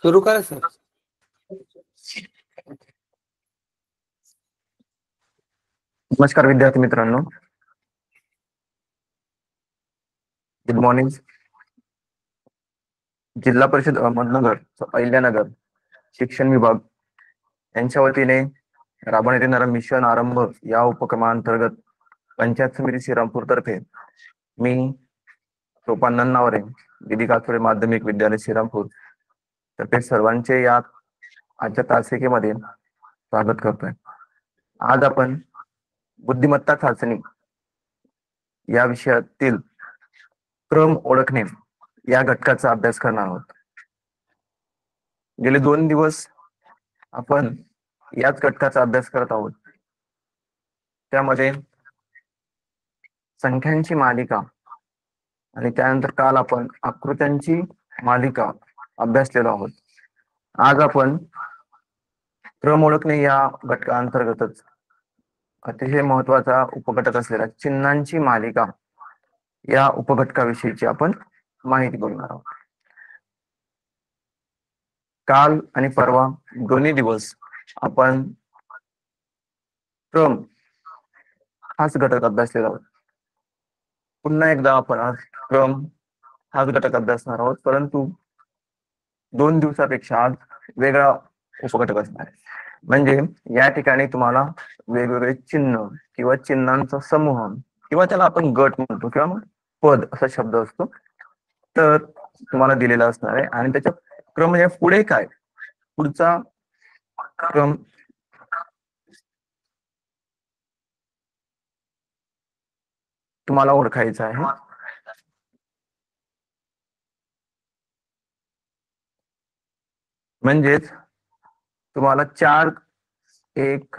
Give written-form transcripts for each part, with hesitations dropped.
सुरू करा सर. नमस्कार विद्यार्थी मित्रांनो, गुड मॉर्निंग. जिल्हा परिषद अहमदनगर अहिल्यानगर शिक्षण विभाग यांच्या वतीने राबवण्यात येणारा मिशन आरंभ या उपक्रमांतर्गत पंचायत समिती श्रीरामपूर तर्फे मी सोपान नन्नावरे विधी कातुरे माध्यमिक विद्यालय श्रीरामपूर तर्फे सर्वांचे या आजच्या तासिकेमध्ये स्वागत करतोय. आज आपण बुद्धिमत्ता चाचणी या विषयातील क्रम ओळखणे या घटकाचा अभ्यास करणार आहोत. गेले 2 दिवस आपण याच घटकाचा अभ्यास करत आहोत. त्यामध्ये संख्यांची मालिका आणि त्यानंतर काल आपण आकृत्यांची मालिका अभ्यासलेलो आहोत. आज आपण क्रम ओळखणे या घटकाअंतर्गतच अतिशय महत्वाचा उपघटक असलेला चिन्हांची मालिका या उपघटकाविषयीची आपण माहिती बघणार आहोत. काल आणि परवा दोन्ही दिवस आपण क्रम हाच घटक अभ्यासलेला आहोत. पुन्हा एकदा आपण आज क्रम हाच घटक अभ्यासणार आहोत, परंतु 2 दिवसापेक्षा आज वेगळा उपघटक असणार आहे. म्हणजे या ठिकाणी तुम्हाला वेगवेगळे चिन्ह किंवा चिन्हांचा समूह किंवा त्याला आपण गट म्हणतो किंवा मग पद असा शब्द असतो, तर तुम्हाला दिलेला असणार आहे. आणि त्याच्या क्रम म्हणजे पुढे काय, पुढचा क्रम तुम्हाला ओळखायचा आहे. म्हणजेच तुम्हाला 4, 1,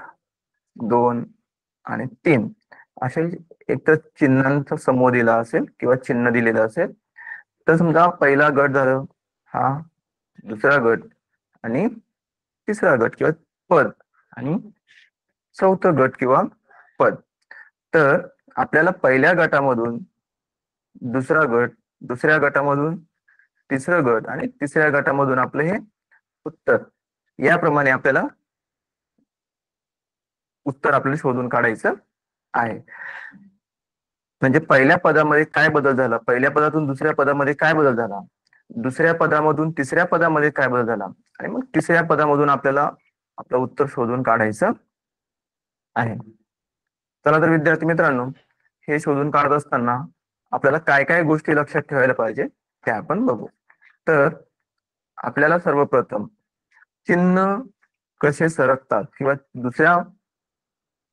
2 आणि 3 असे एकतर चिन्हांचा समूह दिला असेल किंवा चिन्ह दिलेलं असेल, तर समजा पहिला गट झालं हा, दुसरा गट आणि तिसरा गट किंवा पद आणि चौथा गट किंवा पद. तर आपल्याला पहिल्या गटामधून दुसरा गट, दुसऱ्या गटामधून तिसरा गट आणि तिसऱ्या गटामधून आपलं हे उत्तर, याप्रमाणे आपल्याला उत्तर आपल्याला शोधून काढायचं आहे. म्हणजे पहिल्या पदामध्ये काय बदल झाला, पहिल्या पदातून दुसऱ्या पदामध्ये काय बदल झाला, दुसऱ्या पदामधून तिसऱ्या पदामध्ये काय बदल झाला आणि मग तिसऱ्या पदामधून आपल्याला आपलं उत्तर शोधून काढायचं आहे. चला तर विद्यार्थी मित्रांनो, हे शोधून काढत असताना आपल्याला काय काय गोष्टी लक्षात ठेवायला पाहिजे ते आपण बघू. तर आपल्याला सर्वप्रथम चिन्ह कसे सरकतात किंवा दुसऱ्या,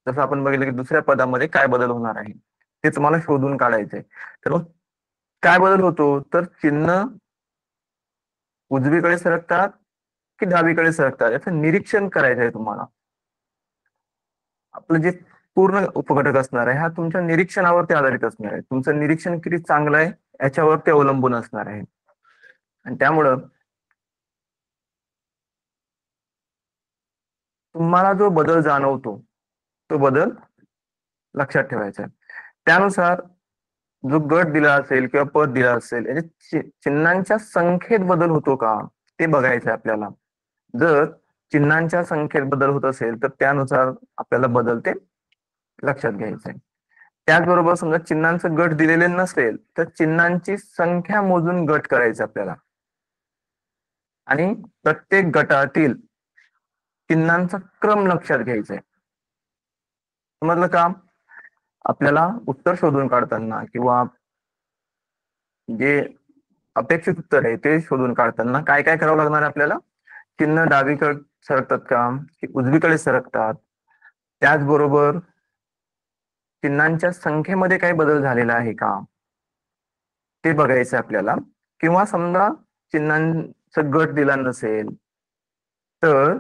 जसं आपण बघितलं की दुसऱ्या पदामध्ये काय बदल होणार आहे ते तुम्हाला शोधून काढायचंय. तर मग काय बदल होतो, तर चिन्ह उजवीकडे सरकतात की डावीकडे सरकतात याचं निरीक्षण करायचं आहे तुम्हाला. आपलं जे पूर्ण उपघटक असणार आहे हा तुमच्या निरीक्षणावरती आधारित असणार आहे. तुमचं निरीक्षण किती चांगलं आहे याच्यावरती अवलंबून असणार आहे. आणि त्यामुळं तुम्हाला जो बदल जाणवतो तो बदल लक्षात ठेवायचा आहे. त्यानुसार जो गट दिला असेल किंवा पद दिला असेल याच्या चिन्हांच्या संख्येत बदल होतो का ते बघायचं आहे आपल्याला. जर चिन्हांच्या संख्येत बदल होत असेल तर त्यानुसार आपल्याला बदल ते लक्षात घ्यायचंय. त्याचबरोबर समजा चिन्हांचं गट दिलेले नसेल तर चिन्हांची संख्या मोजून गट करायचे आपल्याला आणि प्रत्येक गटातील चिन्हांचा क्रम लक्षात घ्यायचा आहे. समजलं का? आपल्याला उत्तर शोधून काढताना किंवा जे अपेक्षित उत्तर आहे ते शोधून काढताना काय काय करावं लागणार आहे आपल्याला, चिन्ह डावीकडे सरकतात का की उजवीकडे सरकतात, त्याचबरोबर चिन्हांच्या संख्येमध्ये काही बदल झालेला आहे का ते बघायचं आपल्याला. किंवा समजा चिन्हांचं गट दिला नसेल तर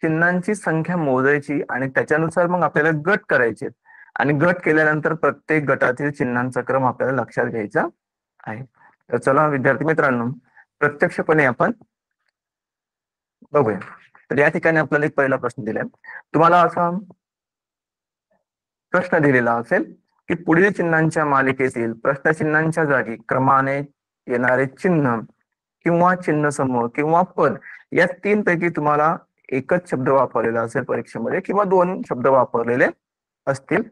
चिन्हांची संख्या मोजायची आणि त्याच्यानुसार मग आपल्याला गट करायचे आणि गट केल्यानंतर प्रत्येक गटातील चिन्हांचा क्रम आपल्याला लक्षात घ्यायचा आहे. तर चला विद्यार्थी मित्रांनो, प्रत्यक्षपणे आपण बघूया. तर या ठिकाणी आपल्याला एक पहिला प्रश्न दिलाय. तुम्हाला असा प्रश्न दिलेला असेल की पुढील चिन्हांच्या मालिकेतील प्रश्नचिन्हांच्या जागी क्रमाने येणारे चिन्ह किंवा चिन्ह समूह किंवा पद या तीन पैकी तुम्हाला एकच शब्द वापरलेला असेल परीक्षेमध्ये किंवा दोन शब्द वापरलेले असतील.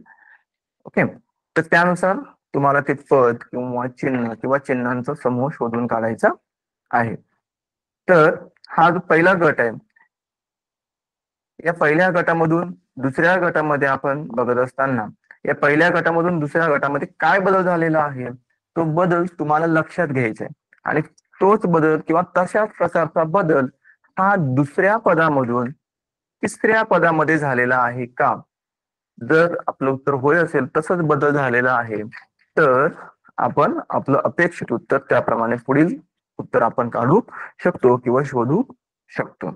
ओके, तर त्यानुसार तुम्हाला ते पद किंवा चिन्ह किंवा चिन्हांचा समूह शोधून काढायचा आहे. तर हा जो पहिला गट आहे, या पहिल्या गटामधून दुसऱ्या गटामध्ये आपण बघत असताना या पहिल्या गटामधून दुसऱ्या गटामध्ये काय बदल झालेला आहे तो बदल तुम्हाला लक्षात घ्यायचा आहे. आणि तोच बदल किंवा तशाच प्रकारचा बदल हा दुसऱ्या पदामधून तिसऱ्या पदामध्ये झालेला आहे का? जर आपलं उत्तर होय असेल, तसंच बदल झालेला आहे, तर आपण आपलं अपेक्षित उत्तर त्याप्रमाणे पुढील उत्तर आपण काढू शकतो किंवा शोधू शकतो.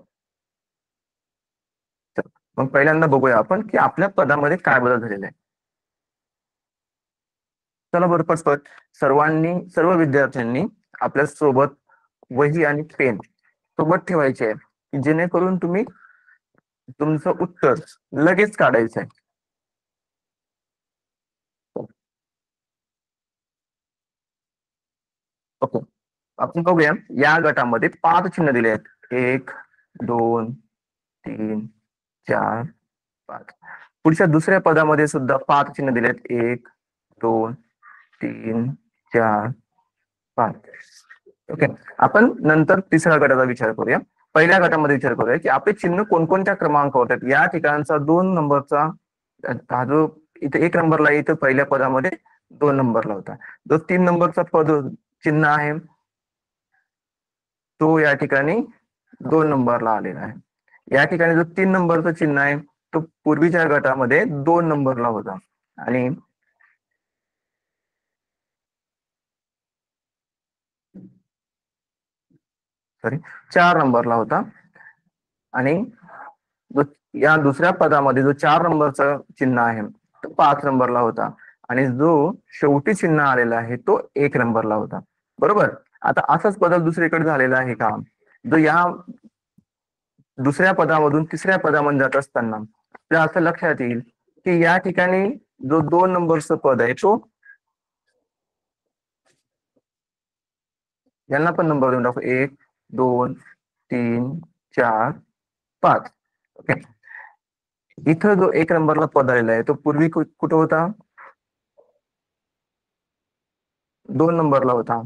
मग पहिल्यांदा बघूया आपण की आपल्या पदामध्ये काय बदल झालेला आहे. चला बरं, पटपट सर्व विद्यार्थ्यांनी आपल्या सोबत वही आणि पेन सोबत ठेवायचे आहे, की जेणेकरून तुम्ही तुमचं उत्तर लगेच काढायचं आहे. ओके, आपण बघूया. या गटामध्ये 5 चिन्ह दिले आहेत. 1 2 3 4 5. पुढच्या दुसऱ्या पदामध्ये सुद्धा 5 चिन्ह दिले आहेत. 1 2 3 4 5. ओके, आपण नंतर तिसऱ्या गटाचा विचार करूया. पहिल्या गटामध्ये विचार करूया की आपले चिन्ह कोणकोणत्या क्रमांकावर आहेत. या ठिकाणचा 2 नंबरचा हा जो इथे 1 नंबरला आहे, इथं पहिल्या पदामध्ये 2 नंबरला होता. जो 3 नंबरचा पद चिन्ह आहे तो या ठिकाणी 2 नंबरला आलेला आहे. या ठिकाणी जो 3 नंबरचं चिन्ह आहे तो पूर्वीच्या गटामध्ये 2 नंबरला होता आणि सॉरी 4 नंबरला होता. आणि या दुसऱ्या पदामध्ये जो 4 नंबरचा चिन्ह आहे तो 5 नंबरला होता आणि जो शेवटी चिन्ह आलेला आहे तो 1 नंबरला होता. बरोबर. आता असाच बदल दुसरीकडे झालेला आहे का? जो या दुसऱ्या पदामधून तिसऱ्या पदामध्ये जात असताना आपल्याला असं लक्षात येईल की या ठिकाणी जो 2 नंबरचं पद आहे तो यांना पण नंबर देऊन टाकू. 1 2 3 4 5. ओके, इथं जो 1 नंबरला पद आलेला आहे तो पूर्वी कुठं होता? 2 नंबरला होता.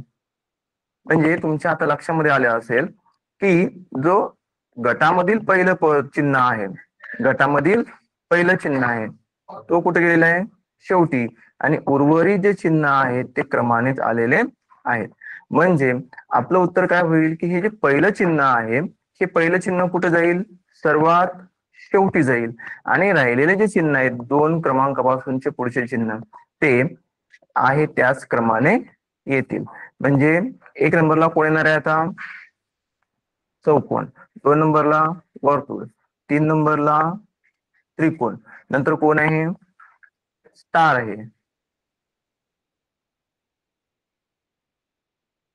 म्हणजे तुमच्या आता लक्षामध्ये आले असेल की जो गटामधील पहिलं पद चिन्ह आहे, गटामधील पहिलं चिन्ह आहे तो कुठे गेलेला आहे? शेवटी. आणि उर्वरित जे चिन्ह आहेत ते क्रमानेच आलेले आहेत. म्हणजे आपलं उत्तर काय होईल की हे जे पहिलं चिन्ह आहे हे पहिलं चिन्ह कुठे जाईल? सर्वात शेवटी जाईल. आणि राहिलेले जे चिन्ह आहेत 2 क्रमांकापासूनचे पुढचे चिन्ह ते आहे त्याच क्रमाने येतील. म्हणजे 1 नंबरला कोण येणार आहे आता? चौकोन. 2 नंबरला वर्तुळ. 3 नंबरला त्रिकोण. नंतर कोण आहे? स्टार आहे.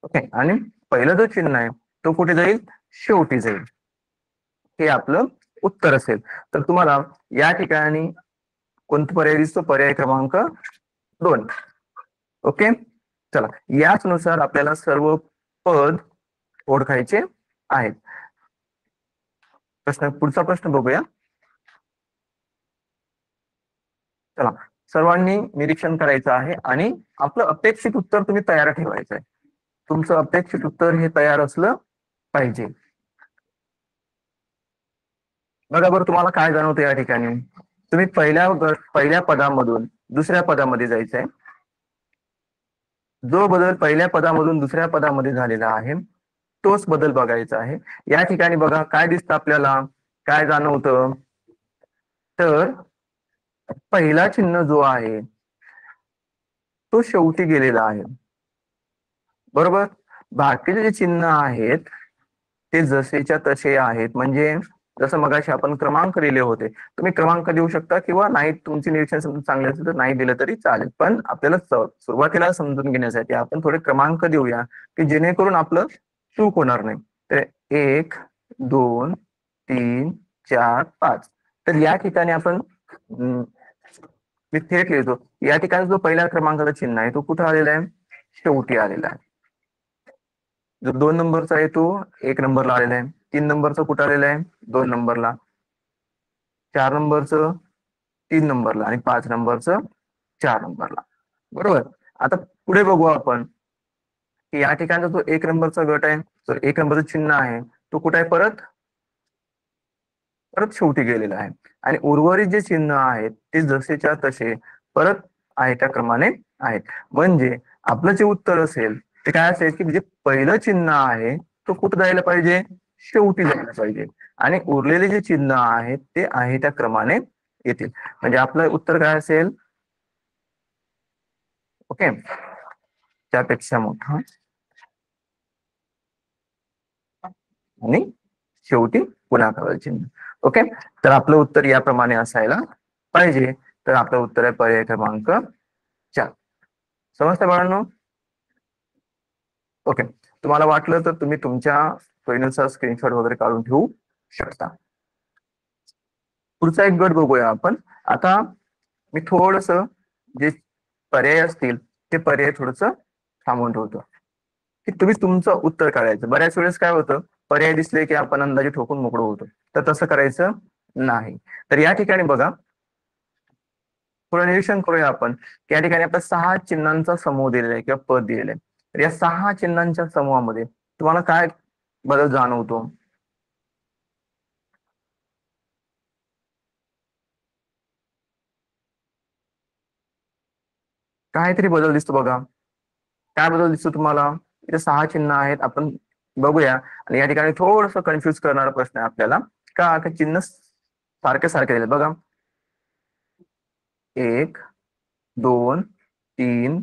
ओके, आणि पहिलं जो चिन्ह आहे तो कुठे जाईल? शेवटी जाईल. हे आपलं उत्तर असेल. तर तुम्हाला या ठिकाणी कोणतं पर्याय दिसतो? पर्याय क्रमांक 2. ओके, चला याच नुसार आपल्याला सर्व पद ओळखायचे आहेत. पुढचा प्रश्न बघूया. चला, सर्वांनी निरीक्षण करायचं आहे आणि आपलं अपेक्षित उत्तर तुम्ही तयार ठेवायचं आहे. तुमचं अपेक्षित उत्तर हे तयार असलं पाहिजे. बघा बरं, तुम्हाला काय जाणवतं या ठिकाणी? तुम्ही पहिल्या पदामधून दुसऱ्या पदामध्ये जायचंय. जो बदल पहिल्या पदामधून दुसऱ्या पदामध्ये झालेला आहे तोच बदल बघायचा आहे. या ठिकाणी बघा काय दिसतं आपल्याला, काय जाणवतं? तर पहिला चिन्ह जो आहे तो शेवटी गेलेला आहे. बरोबर. बाकीचे जे चिन्ह आहेत ते जसेच्या तसे आहेत. म्हणजे जसं मगाशी आपण क्रमांक दिले होते, तुम्ही क्रमांक देऊ शकता किंवा नाही, तुमचे निरीक्षण समजून चांगले असेल तर नाही दिलं तरी चालेल. पण आपल्याला सुरुवातीला समजून घेण्यासाठी आपण थोडे क्रमांक देऊया की जेणेकरून आपलं चूक होणार नाही. तर 1 2 3 4 5. तर या ठिकाणी आपण मी थेट लिहितो. या ठिकाणी जो पहिल्या क्रमांकाचा चिन्ह आहे तो कुठं आलेला आहे? शेवटी आलेला आहे. जो 2 नंबरचा आहे तो 1 नंबरला आलेला आहे. 3 नंबरचं कुठं आलेलं आहे 2 नंबरला, 4 नंबरचं 3 नंबरला आणि 5 नंबरचं 4 नंबरला. बरोबर. आता पुढे बघू आपण की या ठिकाणचा जो 1 नंबरचा गट आहे, जो 1 नंबरचं चिन्ह आहे, तो कुठे आहे परत परत शेवटी गेलेला आहे. आणि उर्वरित जे चिन्ह आहेत ते जसेच्या तसे परत आहे त्या क्रमाने आहेत. म्हणजे आपलं जे उत्तर असेल ते काय असेल की जे पहिलं चिन्ह आहे तो कुठं जायला पाहिजे, शेवटी जायला पाहिजे. आणि उरलेले जे चिन्ह आहेत ते आहे त्या क्रमाने येतील. म्हणजे आपलं उत्तर काय असेल, ओके, त्यापेक्षा मोठा आणि शेवटी गुणाकार चिन्ह. ओके, तर आपलं उत्तर याप्रमाणे असायला पाहिजे. तर आपलं उत्तर आहे पर्याय क्रमांक 4. समजतं बाळांनो? ओके. तुम्हाला वाटलं तर तुम्ही तुमच्या सोयीनुसार स्क्रीनशॉट वगैरे काढून ठेवू शकता. पुढचा एक गट बघूया आपण. आता मी थोडस जे पर्याय असतील ते पर्याय थोडस थांबवून ठेवतो की तुम्ही तुमचं उत्तर काढायचं. बऱ्याच वेळेस काय होतं, पर्याय दिसले की आपण अंदाजे ठोकून मोकळं होतो. तर तसं करायचं नाही. तर या ठिकाणी बघा, थोडं निरीक्षण करूया आपण की या ठिकाणी आपल्या 6 चिन्हांचा समूह दिलेला आहे किंवा पद दिलेलं आहे. तर या 6 चिन्हांच्या समूहामध्ये तुम्हाला काय बदल जाणवतो? काहीतरी बदल दिसतो बघा. काय बदल दिसतो तुम्हाला? इथे 6 चिन्ह आहेत, आपण बघूया. आणि या ठिकाणी थोडस कन्फ्युज करणारा प्रश्न आहे आपल्याला. का चिन्ह सारखे सारखे दिले बघा. 1, 2, 3,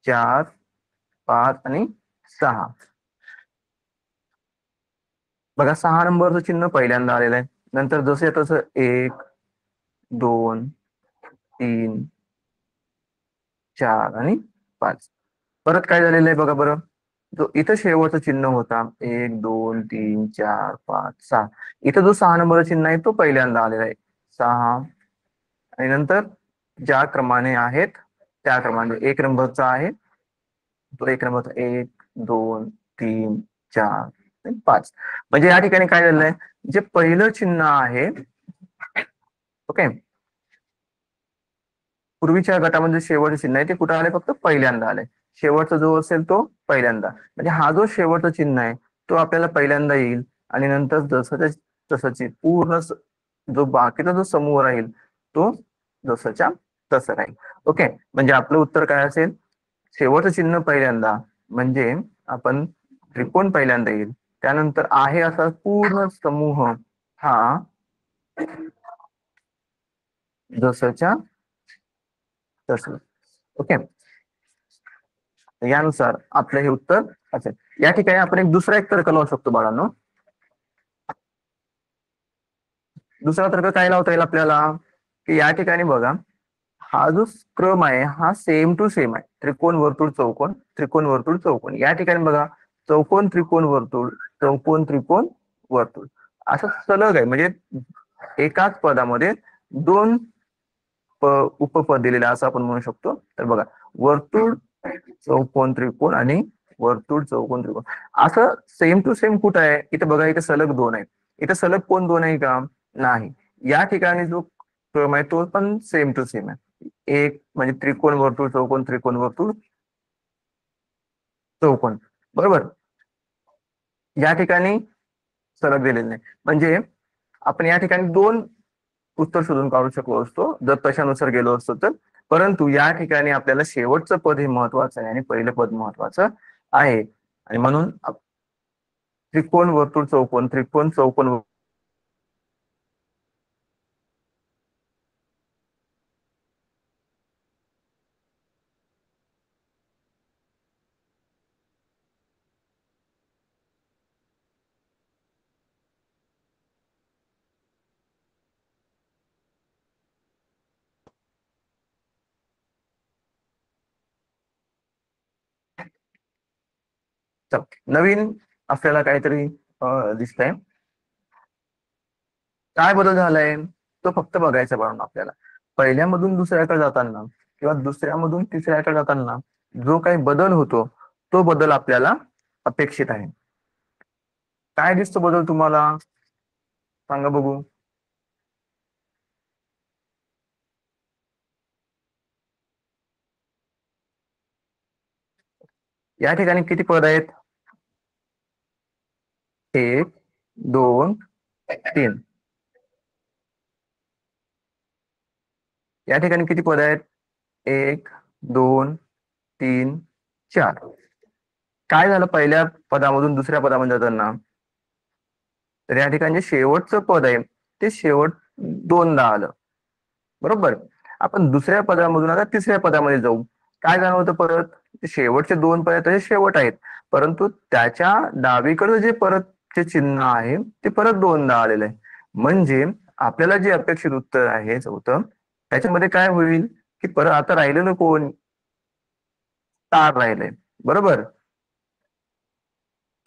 4, 5 आणि 6. बघा 6 नंबरचं चिन्ह पहिल्यांदा आलेलं आहे. नंतर जसं तसं 1, 2, 3, 4 आणि 5. परत काय झालेलं आहे बघा बरं. जो इथं शेवटचं चिन्ह होता 1, 2, 3, 4, 5, 6. इथं जो 6 नंबरचं चिन्ह आहे तो पहिल्यांदा आलेला आहे 6. आणि नंतर ज्या क्रमाने आहेत त्या क्रमाने 1 नंबरचा आहे तो 1 नंबरचा 1, 2, 3, 4 आणि 5. म्हणजे या ठिकाणी काय झालंय, जे पहिलं चिन्ह आहे, ओके, पूर्वीच्या गटामध्ये शेवटचं चिन्ह आहे ते कुठं आले, फक्त पहिल्यांदा आले. शेवटचा जो असेल तो पहिल्यांदा. म्हणजे हा जो शेवटचा चिन्ह आहे तो आपल्याला पहिल्यांदा येईल. आणि नंतर जसं तसंची पूर्ण जो बाकीचा जो समूह राहील तो जसंच्या तसं राहील. ओके, म्हणजे आपलं उत्तर काय असेल, शेवटचं चिन्ह पहिल्यांदा, म्हणजे आपण त्रिकोण पहिल्यांदा येईल. त्यानंतर आहे असा पूर्ण समूह हा जसंच्या तसं. ओके, यानुसार आपलं हे उत्तर असेल. या ठिकाणी आपण दुसरा एक तर्क लावू शकतो बाळांनो. दुसरा तर्क काय लावता येईल आपल्याला, की या ठिकाणी बघा, हा जो क्रम आहे हा सेम टू सेम आहे. त्रिकोण वर्तुळ चौकोन, त्रिकोण वर्तुळ चौकोन. या ठिकाणी बघा, चौकोन त्रिकोण वर्तुळ, चौकोन त्रिकोण वर्तुळ असं सलग आहे. म्हणजे एकाच पदामध्ये 2 उपपद दिलेले असं आपण म्हणू शकतो. तर बघा, वर्तुळ चौकोन त्रिकोण आणि वर्तुळ चौकोन त्रिकोण असं सेम टू सेम कुठं आहे, इथे बघा, इथे सलग 2 आहेत. इथे सलग कोण 2 आहे का, नाही. या ठिकाणी जो क्रम आहे तो पण सेम टू सेम आहे. एक म्हणजे त्रिकोण वर्तुळ चौकोन त्रिकोण वर्तुळ चौकोन, बरोबर. या ठिकाणी सलग दिलेले नाही. म्हणजे आपण या ठिकाणी 2 उत्तर शोधून काढू शकलो असतो जर तशानुसार गेलो असतो तर. परंतु या ठिकाणी आपल्याला शेवटचं पद हे महत्वाचं आहे आणि पहिलं पद महत्वाचं आहे. आणि म्हणून त्रिकोण वर्तुळ चौकोन, त्रिकोण चौकोन नवीन आपल्याला काहीतरी दिसतंय. काय बदल झालाय तो फक्त बघायचा म्हणून आपल्याला. पहिल्यामधून दुसऱ्याकडे जाताना किंवा दुसऱ्यामधून तिसऱ्याकडे जाताना जो काही बदल होतो तो बदल आपल्याला अपेक्षित आहे. काय दिसतो बदल तुम्हाला? सांगा बघू. या ठिकाणी किती पद आहेत? 1, 2, 3. या ठिकाणी किती पद आहेत? 1, 2, 3, 4. काय झालं पहिल्या पदामधून दुसऱ्या पदामध्ये जाताना? तर या ठिकाणी जे शेवटचं पद आहे ते शेवट दोनदा आलं. बरोबर. आपण दुसऱ्या पदामधून आता तिसऱ्या पदामध्ये जाऊ. काय जाणवतं परत? ते शेवटचे दोन पद तसे शेवट आहेत, परंतु त्याच्या डावीकडे जे परत जे चिन्ह आहे ते परत दोनदा आलेलं आहे. म्हणजे आपल्याला जे अपेक्षित उत्तर आहे चौथं, त्याच्यामध्ये काय होईल की परत आता राहिलेलं कोण? स्टार राहिलंय. बरोबर.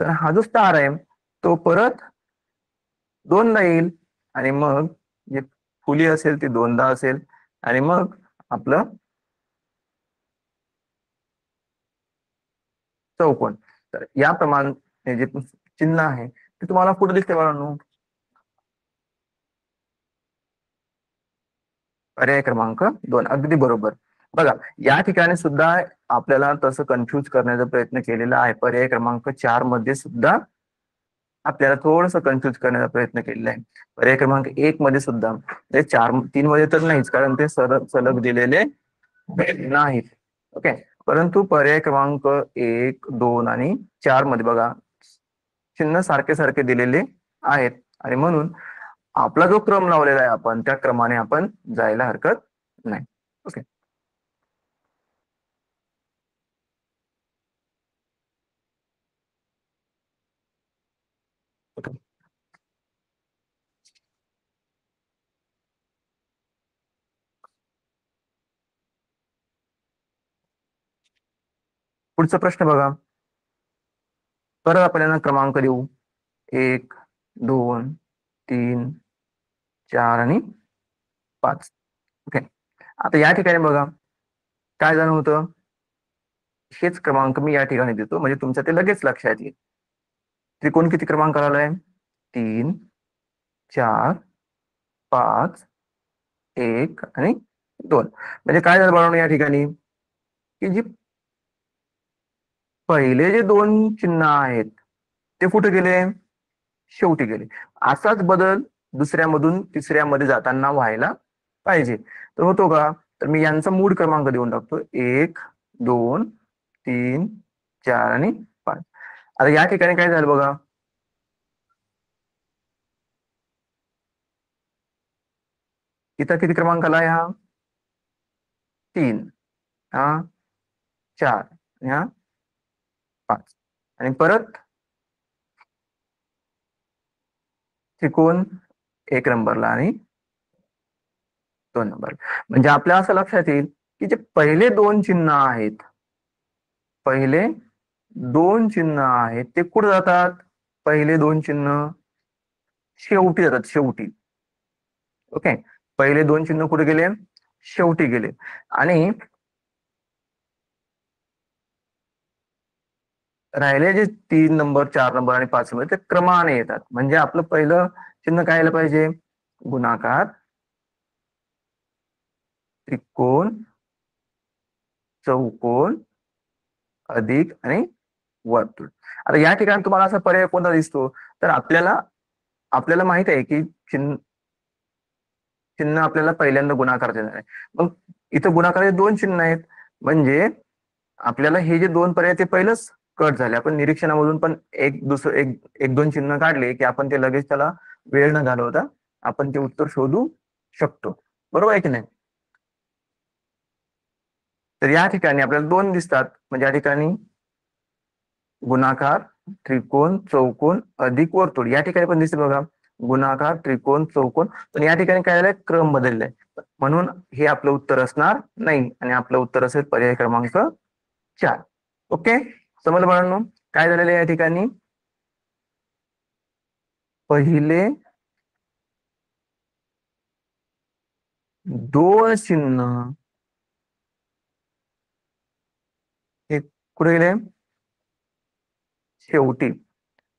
तर हा जो स्टार आहे तो परत दोनदा येईल, आणि मग जे फुली असेल ती दोनदा असेल, आणि मग आपलं चौकोन. तर याप्रमाणे जे चिन्ह आहे ते तुम्हाला कुठे दिसते बाळांनो? पर्याय क्रमांक 2. अगदी बरोबर. बघा, या ठिकाणी सुद्धा आपल्याला तसं कन्फ्युज करण्याचा प्रयत्न केलेला आहे. पर्याय क्रमांक 4 मध्ये सुद्धा आपल्याला थोडस कन्फ्युज करण्याचा प्रयत्न केलेला आहे. पर्याय क्रमांक 1 मध्ये सुद्धा, ते 4-3 मध्ये तर नाहीच, कारण ते सलग दिलेले नाहीत. ओके. परंतु पर्याय क्रमांक 1, 2 आणि 4 मध्ये बघा चिन्ह सारखे सारखे दिलेले आहेत, आणि म्हणून आपला जो क्रम लावलेला आहे आपण त्या क्रमाने आपण जायला हरकत नाही. ओके. पुढचा प्रश्न बघा. परत आपण यांना क्रमांक देऊ. 1, 2, 3, 4 आणि 5. ओके. आता या ठिकाणी बघा काय झालं होतं, हेच क्रमांक मी या ठिकाणी देतो म्हणजे तुमच्या ते लगेच लक्षात येईल. त्रिकोण किती क्रमांक आलाय? 3, 4, 5, 1 आणि 2. म्हणजे काय झालं बाळांनो या ठिकाणी, की जी पहिले जे दोन चिन्ह आहेत ते कुठे गेले? शेवटी गेले. असाच बदल दुसऱ्यामधून तिसऱ्यामध्ये जाताना व्हायला पाहिजे. तर होतो का? तर मी यांचा मूळ क्रमांक देऊन टाकतो. 1, 2, 3, 4 आणि 5. आता या ठिकाणी काय झालं बघा, इथं किती क्रमांक आला? हा 3, हा 4, हा 5. आणि परत त्रिकोण 1 नंबरला आणि 2 नंबर. म्हणजे आपल्या असं लक्षात येईल की जे पहिले दोन चिन्ह आहेत, पहिले दोन चिन्ह आहेत ते कुठे जातात? पहिले दोन चिन्ह शेवटी जातात, शेवटी. ओके. पहिले दोन चिन्ह कुठे गेले? शेवटी गेले. आणि राहिले जे 3 नंबर, 4 नंबर आणि 5 नंबर ते क्रमाने येतात. म्हणजे आपलं पहिलं चिन्ह काय आलं पाहिजे? गुणाकार, त्रिकोण, चौकोन, अधिक आणि वर्तुळ. आता या ठिकाणी तुम्हाला असा पर्याय कोणता दिसतो? तर आपल्याला आपल्याला माहित आहे की चिन्ह चिन्ह आपल्याला पहिल्यांदा गुणाकार देणार आहे. मग इथं गुणाकाराचे दोन चिन्ह आहेत, म्हणजे आपल्याला हे जे दोन पर्याय ते पहिलंच कट झाले. आपण निरीक्षणामधून पण एक दोन चिन्ह काढले की आपण ते लगेच त्याला वेळ न घालवता आपण ते उत्तर शोधू शकतो. बरोबर आहे की नाही? तर या ठिकाणी आपल्याला दोन दिसतात, म्हणजे या ठिकाणी गुणाकार, त्रिकोण, चौकोन, अधिक वर्तुळ या ठिकाणी पण दिसते बघा. गुणाकार, त्रिकोण, चौकोन. पण या ठिकाणी काय झालंय? क्रम बदललाय. म्हणून हे आपलं उत्तर असणार नाही, आणि आपलं उत्तर असेल पर्याय क्रमांक 4. ओके. समजलं बाळांनो काय झालेलं आहे या ठिकाणी? पहिले दोन चिन्ह हे कुठे गेले? शेवटी.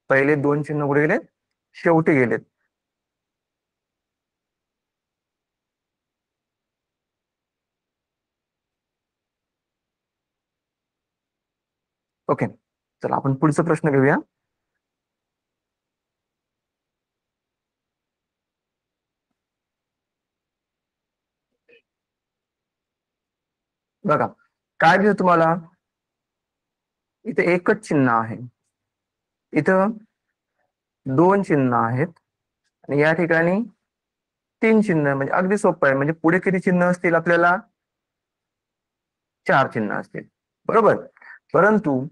पहिले दोन चिन्ह कुठे गेलेत? शेवटी गेलेत. ओके, चला आपण पुढचा प्रश्न घेऊया. बघा, काय दिसतं तुम्हाला? इथे एकच चिन्ह आहे, इथं दोन चिन्ह आहेत, आणि या ठिकाणी तीन चिन्ह. म्हणजे अगदी सोपं आहे. म्हणजे पुढे किती चिन्ह असतील आपल्याला? चार चिन्ह असतील, बरोबर. परंतु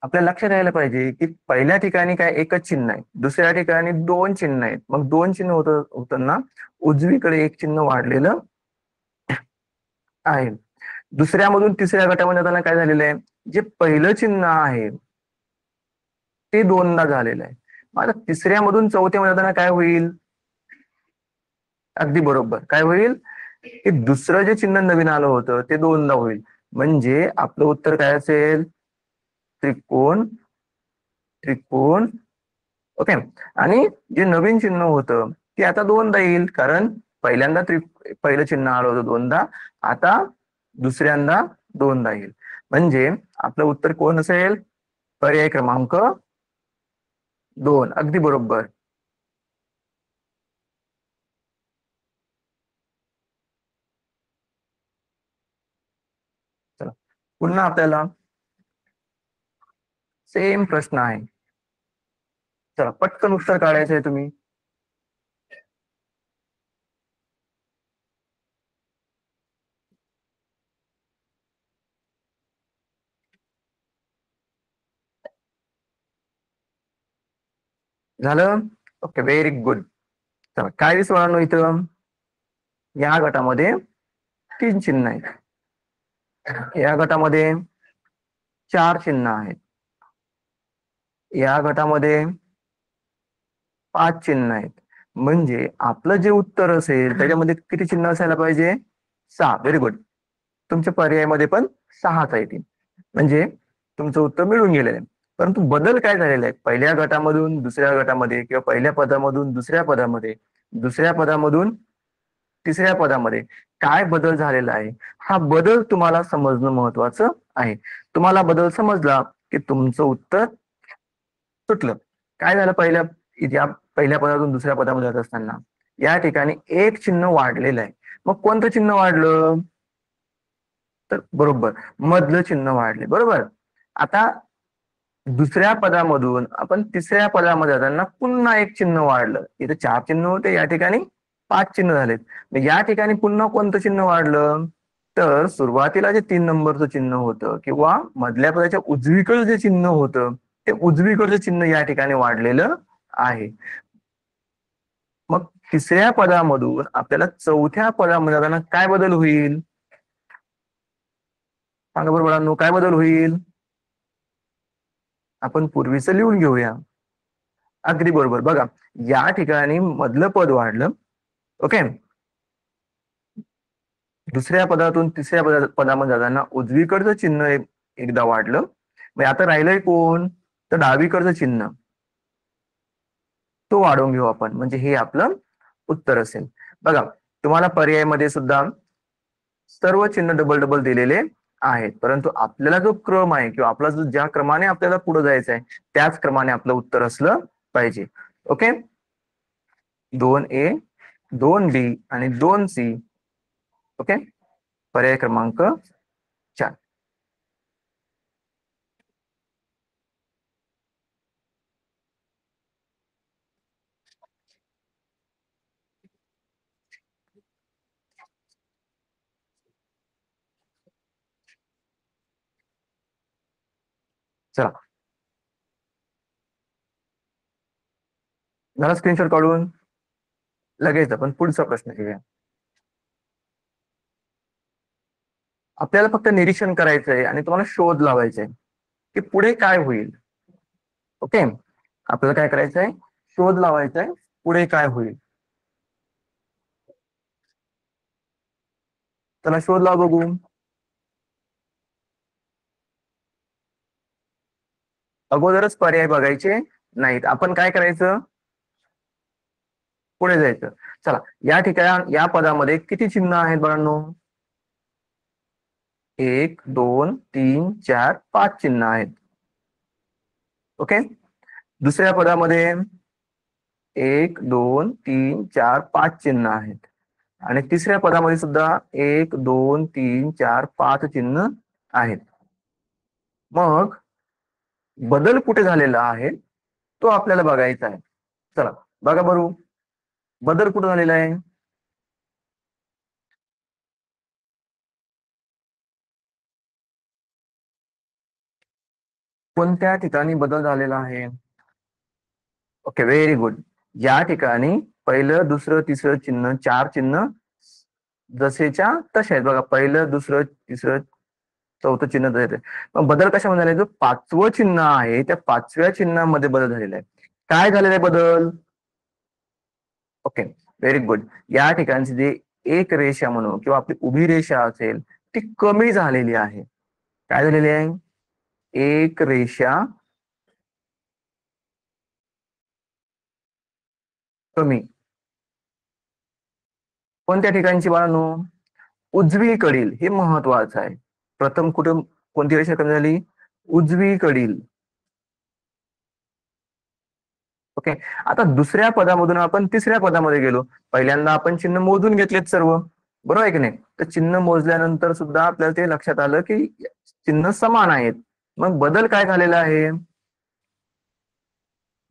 आपल्या लक्षात यायला पाहिजे की पहिल्या ठिकाणी काय एकच चिन्ह आहे, दुसऱ्या ठिकाणी दोन चिन्ह आहेत. मग दोन चिन्ह होताना उजवीकडे एक चिन्ह वाढलेलं आहे. दुसऱ्यामधून तिसऱ्या गटामध्ये जाताना काय झालेलं आहे? जे पहिलं चिन्ह आहे ते दोनदा झालेलं आहे. मग आता तिसऱ्यामधून चौथ्यामध्ये जाताना काय होईल? अगदी बरोबर, काय होईल की दुसरं जे चिन्ह नवीन आलं होतं ते दोनदा होईल. म्हणजे आपलं उत्तर काय असेल? त्रिकोण, त्रिकोण. ओके. आणि जे नवीन चिन्ह होतं ते आता दोनदा येईल, कारण पहिल्यांदा पहिलं चिन्ह आलं होतं दोनदा, आता दुसऱ्यांदा दोनदा येईल. म्हणजे आपलं उत्तर कोण असेल? पर्याय क्रमांक दोन. अगदी बरोबर. चला, पुन्हा आपल्याला सेम प्रश्न आहे. चला, पटकन उत्तर काढायचं आहे तुम्ही. झालं? Okay, very good. चला, काय दिसणार इथं? या गटामध्ये तीन चिन्ह आहेत, या गटामध्ये चार चिन्ह आहेत, या गटामध्ये पाच चिन्ह आहेत. म्हणजे आपलं जे उत्तर असेल त्याच्यामध्ये किती चिन्ह असायला पाहिजे? सहा. Very good. तुमच्या पर्यायामध्ये पण सहाच येतील. म्हणजे तुमचं उत्तर मिळून गेलेलं आहे. परंतु बदल काय झालेला आहे? पहिल्या गटामधून दुसऱ्या गटामध्ये, किंवा पहिल्या पदामधून दुसऱ्या पदामध्ये, दुसऱ्या पदामधून तिसऱ्या पदामध्ये काय बदल झालेला आहे? हा बदल तुम्हाला समजणं महत्वाचं आहे. तुम्हाला बदल समजला की तुमचं उत्तर सुटलं. काय झालं? या पहिल्या पदातून दुसऱ्या पदामध्ये जात असताना या ठिकाणी एक चिन्ह वाढलेलं आहे. मग कोणतं चिन्ह वाढलं? तर बरोबर, मधलं चिन्ह वाढले. बरोबर. आता दुसऱ्या पदामधून आपण तिसऱ्या पदामध्ये जाताना पुन्हा एक चिन्ह वाढलं. इथे चार चिन्ह होते, या ठिकाणी पाच चिन्ह झालेत. मग या ठिकाणी पुन्हा कोणतं चिन्ह वाढलं? तर सुरुवातीला जे तीन नंबरचं चिन्ह होतं, किंवा मधल्या पदाच्या उजवीकडे जे चिन्ह होतं, ते उजवीकडचं चिन्ह या ठिकाणी वाढलेलं आहे. मग तिसऱ्या पदामधून आपल्याला चौथ्या पदामध्ये जाताना काय बदल होईल? सांगा बरं बाळांनो, काय बदल होईल? आपण पूर्वीचं लिहून घेऊया. अगदी बरोबर. बघा, या ठिकाणी मधलं पद वाढलं. ओके. दुसऱ्या पदातून तिसऱ्या पदामध्ये जाताना उजवीकडचं चिन्ह एकदा वाढलं. मग आता राहिलंय कोण? तर डावीकडचं चिन्ह, तो वाढवून घेऊ आपण. म्हणजे हे आपलं उत्तर असेल. बघा, तुम्हाला पर्यायामध्ये सुद्धा सर्व चिन्ह डबल डबल दिलेले आहेत, परंतु आपल्याला जो क्रम आहे, किंवा आपला जो ज्या क्रमाने आपल्याला पुढे जायचं आहे त्याच क्रमाने आपलं उत्तर असलं पाहिजे. ओके. 2A, 2B आणि 2C. ओके, पर्याय क्रमांक 4. चला, मला स्क्रीनशॉट काढून लगेच आपण पुढचा प्रश्न घेऊया. आपल्याला फक्त निरीक्षण करायचंय आणि तुम्हाला शोध लावायचा आहे की पुढे काय होईल. ओके, आपल्याला काय करायचंय? शोध लावायचा आहे, पुढे काय होईल. चला, शोध लावा बघू. अगोदरच पर्याय बघायचे नाहीत. आपण काय करायचं, पुढे जायचं. चला, या ठिकाणी या पदामध्ये किती चिन्ह आहेत बाळांनो? 1 2 3 4 5 चिन्ह आहेत. ओके. दुसऱ्या पदामध्ये 1 2 3 4 5 चिन्ह आहेत. आणि तिसऱ्या पदामध्ये सुद्धा 1 2 3 4 5 चिन्ह आहेत. मग बदल कुठे झालेला आहे तो आपल्याला बघायचा आहे. चला बघा बरू, बदल कुठे झालेला आहे? कोणत्या ठिकाणी बदल झालेला आहे? Okay, very good. या ठिकाणी पहिलं दुसरं तिसरं चिन्ह, 4 चिन्ह जसेच्या तसे आहेत. बघा, पहिलं दुसरं तिसरं चौथं चिन्ह तसे आहेत. मग बदल कशामध्ये झाले? जो 5वं चिन्ह आहे त्या 5व्या चिन्हामध्ये बदल झालेला आहे. काय झालेला आहे बदल? Okay, very good. या ठिकाणची जी एक रेषा म्हणू किंवा आपली उभी रेषा असेल ती कमी झालेली आहे. काय झालेली आहे? एक रेषा कमी. कोणत्या ठिकाणची बाळांनो? उजवीकडील. हे महत्वाचं आहे. प्रथम कुठं कोणती रेषा कमी झाली? उजवीकडील. ओके. आता दुसऱ्या पदामधून आपण तिसऱ्या पदामध्ये गेलो. पहिल्यांदा आपण चिन्ह मोजून घेतलेत सर्व, बरोबर आहे की नाही? तर चिन्ह मोजल्यानंतर सुद्धा आपल्याला ते लक्षात आलं की चिन्ह समान आहेत. मग बदल काय झालेला आहे?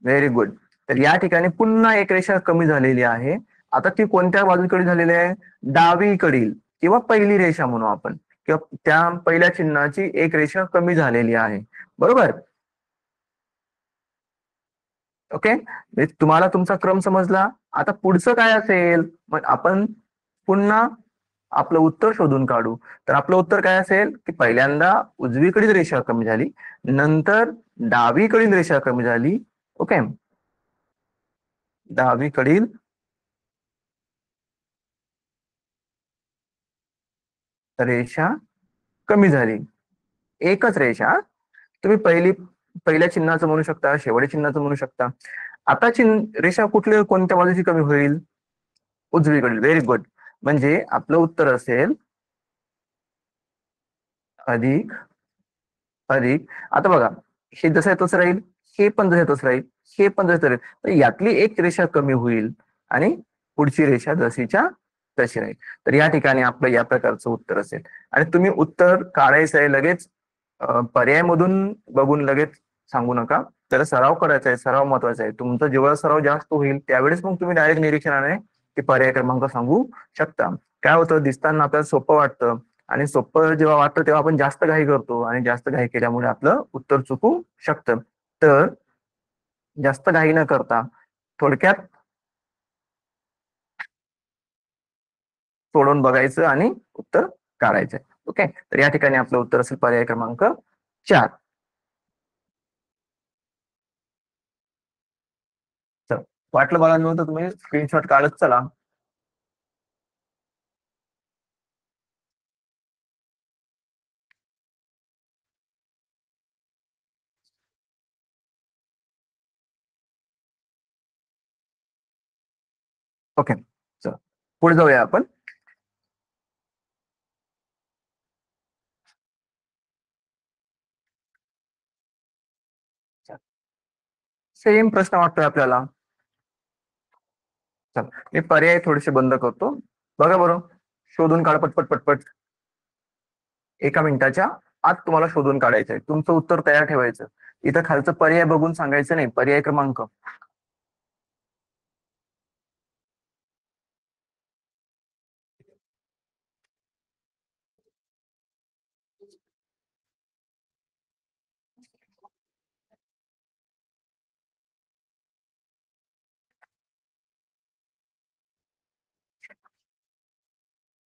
Very good. तर या ठिकाणी पुन्हा एक रेषा कमी झालेली आहे. आता ती कोणत्या बाजूकडे झालेली आहे? डावीकडील किंवा पहिली रेषा म्हणू आपण, किंवा त्या पहिल्या चिन्हाची एक रेषा कमी झालेली आहे, बरोबर? ओके. तुम्हाला तुमचा क्रम समजला. आता पुढचं काय असेल? मग आपण पुन्हा आपलं उत्तर शोधून काढू. तर आपलं उत्तर काय असेल की पहिल्यांदा उजवीकडील रेषा कमी झाली, नंतर डावीकडील रेषा कमी झाली. ओके, डावीकडील रेषा कमी झाली. एकच रेषा. तुम्ही पहिल्या चिन्हाचं म्हणू शकता, शेवटच्या चिन्हाचं म्हणू शकता. आता रेषा कुठल्या कोणत्या बाजूची कमी होईल? उजवीकडील. Very good. म्हणजे आपलं उत्तर असेल अधिक अधिक. आता बघा, हे जसं आहे तसं राहील, हे पण जसं तसं राहील, हे पण जसं राहील. तर यातली एक रेषा कमी होईल आणि पुढची रेषा जशीच्या तशी राहील. तर या ठिकाणी आपलं या प्रकारचं उत्तर असेल. आणि तुम्ही उत्तर काढायचं आहे लगेच, पर्यायमधून बघून लगेच सांगू नका. त्याला सराव करायचा आहे. सराव महत्वाचा आहे. तुमचा जेव्हा सराव जास्त होईल त्यावेळेस मग तुम्ही डायरेक्ट निरीक्षणाने ते पर्याय क्रमांक सांगू शकता. काय होतं, दिसताना आपल्याला सोपं वाटतं आणि सोपं जेव्हा वाटतं तेव्हा आपण जास्त घाई करतो आणि जास्त घाई केल्यामुळे आपलं उत्तर चुकू शकतं. तर जास्त घाई न करता थोडक्यात सोडून बघायचं आणि उत्तर काढायचं. ओके. तर या ठिकाणी आपलं उत्तर असेल पर्याय क्रमांक 4. चला, वाटलं बाळांनो तर तुम्ही स्क्रीनशॉट काढत चला. ओके, चला पुढे जाऊया आपण. सेम प्रश्न वाटतोय आपल्याला. चला, मी पर्याय थोडेसे बंद करतो. बघा बरं, शोधून काढ पटपट पटपट. 1 मिनिटाच्या आत तुम्हाला शोधून काढायचंय. तुमचं उत्तर तयार ठेवायचं. इथं खालचं पर्याय बघून सांगायचं नाही, पर्याय क्रमांक.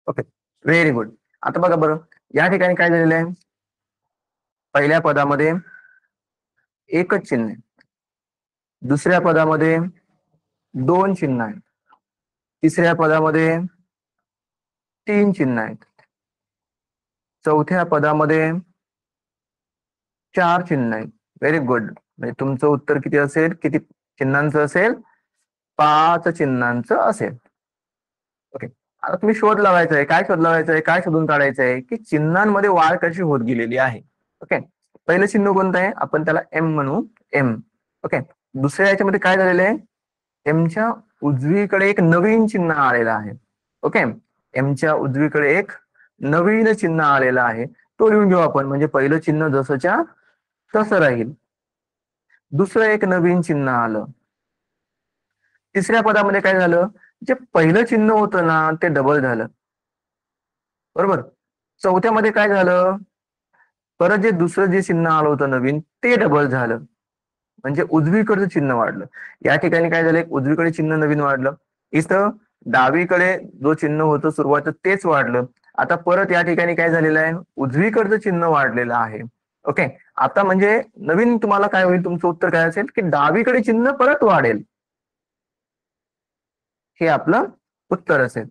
Okay, very good. आता बघा बरं, या ठिकाणी काय झालेलं आहे? पहिल्या पदामध्ये एकच चिन्ह आहे. दुसऱ्या पदामध्ये 2 चिन्ह आहेत. तिसऱ्या पदामध्ये 3 चिन्ह आहेत. चौथ्या पदामध्ये 4 चिन्ह आहेत. Very good. म्हणजे तुमचं उत्तर किती असेल, किती चिन्हांचं असेल? 5 चिन्हांचं असेल. ओके. आता तुम्ही शोध लावायचा आहे. काय शोध लावायचा आहे? काय शोधून काढायचं आहे की चिन्हांमध्ये वाढ कशी होत गेलेली आहे. ओके. पहिलं चिन्ह कोणतं आहे? आपण त्याला एम म्हणू. एम. ओके. दुसऱ्या याच्यामध्ये काय झालेलं आहे? एमच्या उजवीकडे एक नवीन चिन्ह आलेलं आहे. ओके. एमच्या उजवीकडे एक नवीन चिन्ह आलेलं आहे. तो लिहून घेऊ आपण. म्हणजे पहिलं चिन्ह जसंच्या तसं राहील. दुसरं एक नवीन चिन्ह आलं. तिसऱ्या पदामध्ये काय झालं? जे पहिलं चिन्ह होतं ना ते डबल झालं. बरोबर. चौथ्यामध्ये काय झालं? परत जे दुसरं जे चिन्ह आलं होतं नवीन ते डबल झालं. म्हणजे उजवीकडचं चिन्ह वाढलं. या ठिकाणी काय झालं? उजवीकडे चिन्ह नवीन वाढलं. इथं डावीकडे जो चिन्ह होतं सुरुवातीला तेच वाढलं. आता परत या ठिकाणी काय झालेलं आहे? उजवीकडचं चिन्ह वाढलेलं आहे. ओके. आता म्हणजे नवीन तुम्हाला काय होईल? तुमचं उत्तर काय असेल की डावीकडे चिन्ह परत वाढेल. हे आपलं उत्तर असेल.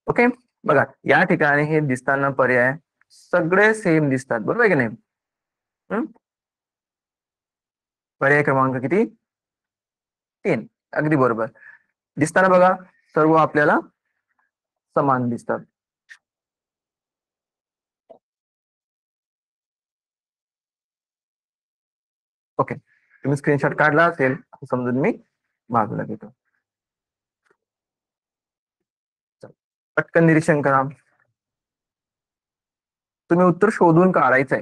ओके. बघा या ठिकाणी हे दिसताना पर्याय सगळे सेम दिसतात. बरोबर आहे की नाही? पर्याय क्रमांक किती? 3. अगदी बरोबर. दिसताना बघा सर्व आपल्याला समान दिसतात. ओके. तुम्ही स्क्रीनशॉट काढला असेल समजून मी बाजूला घेतो. पटकन निरीक्षण करा. तुम्ही उत्तर शोधून काढायचंय.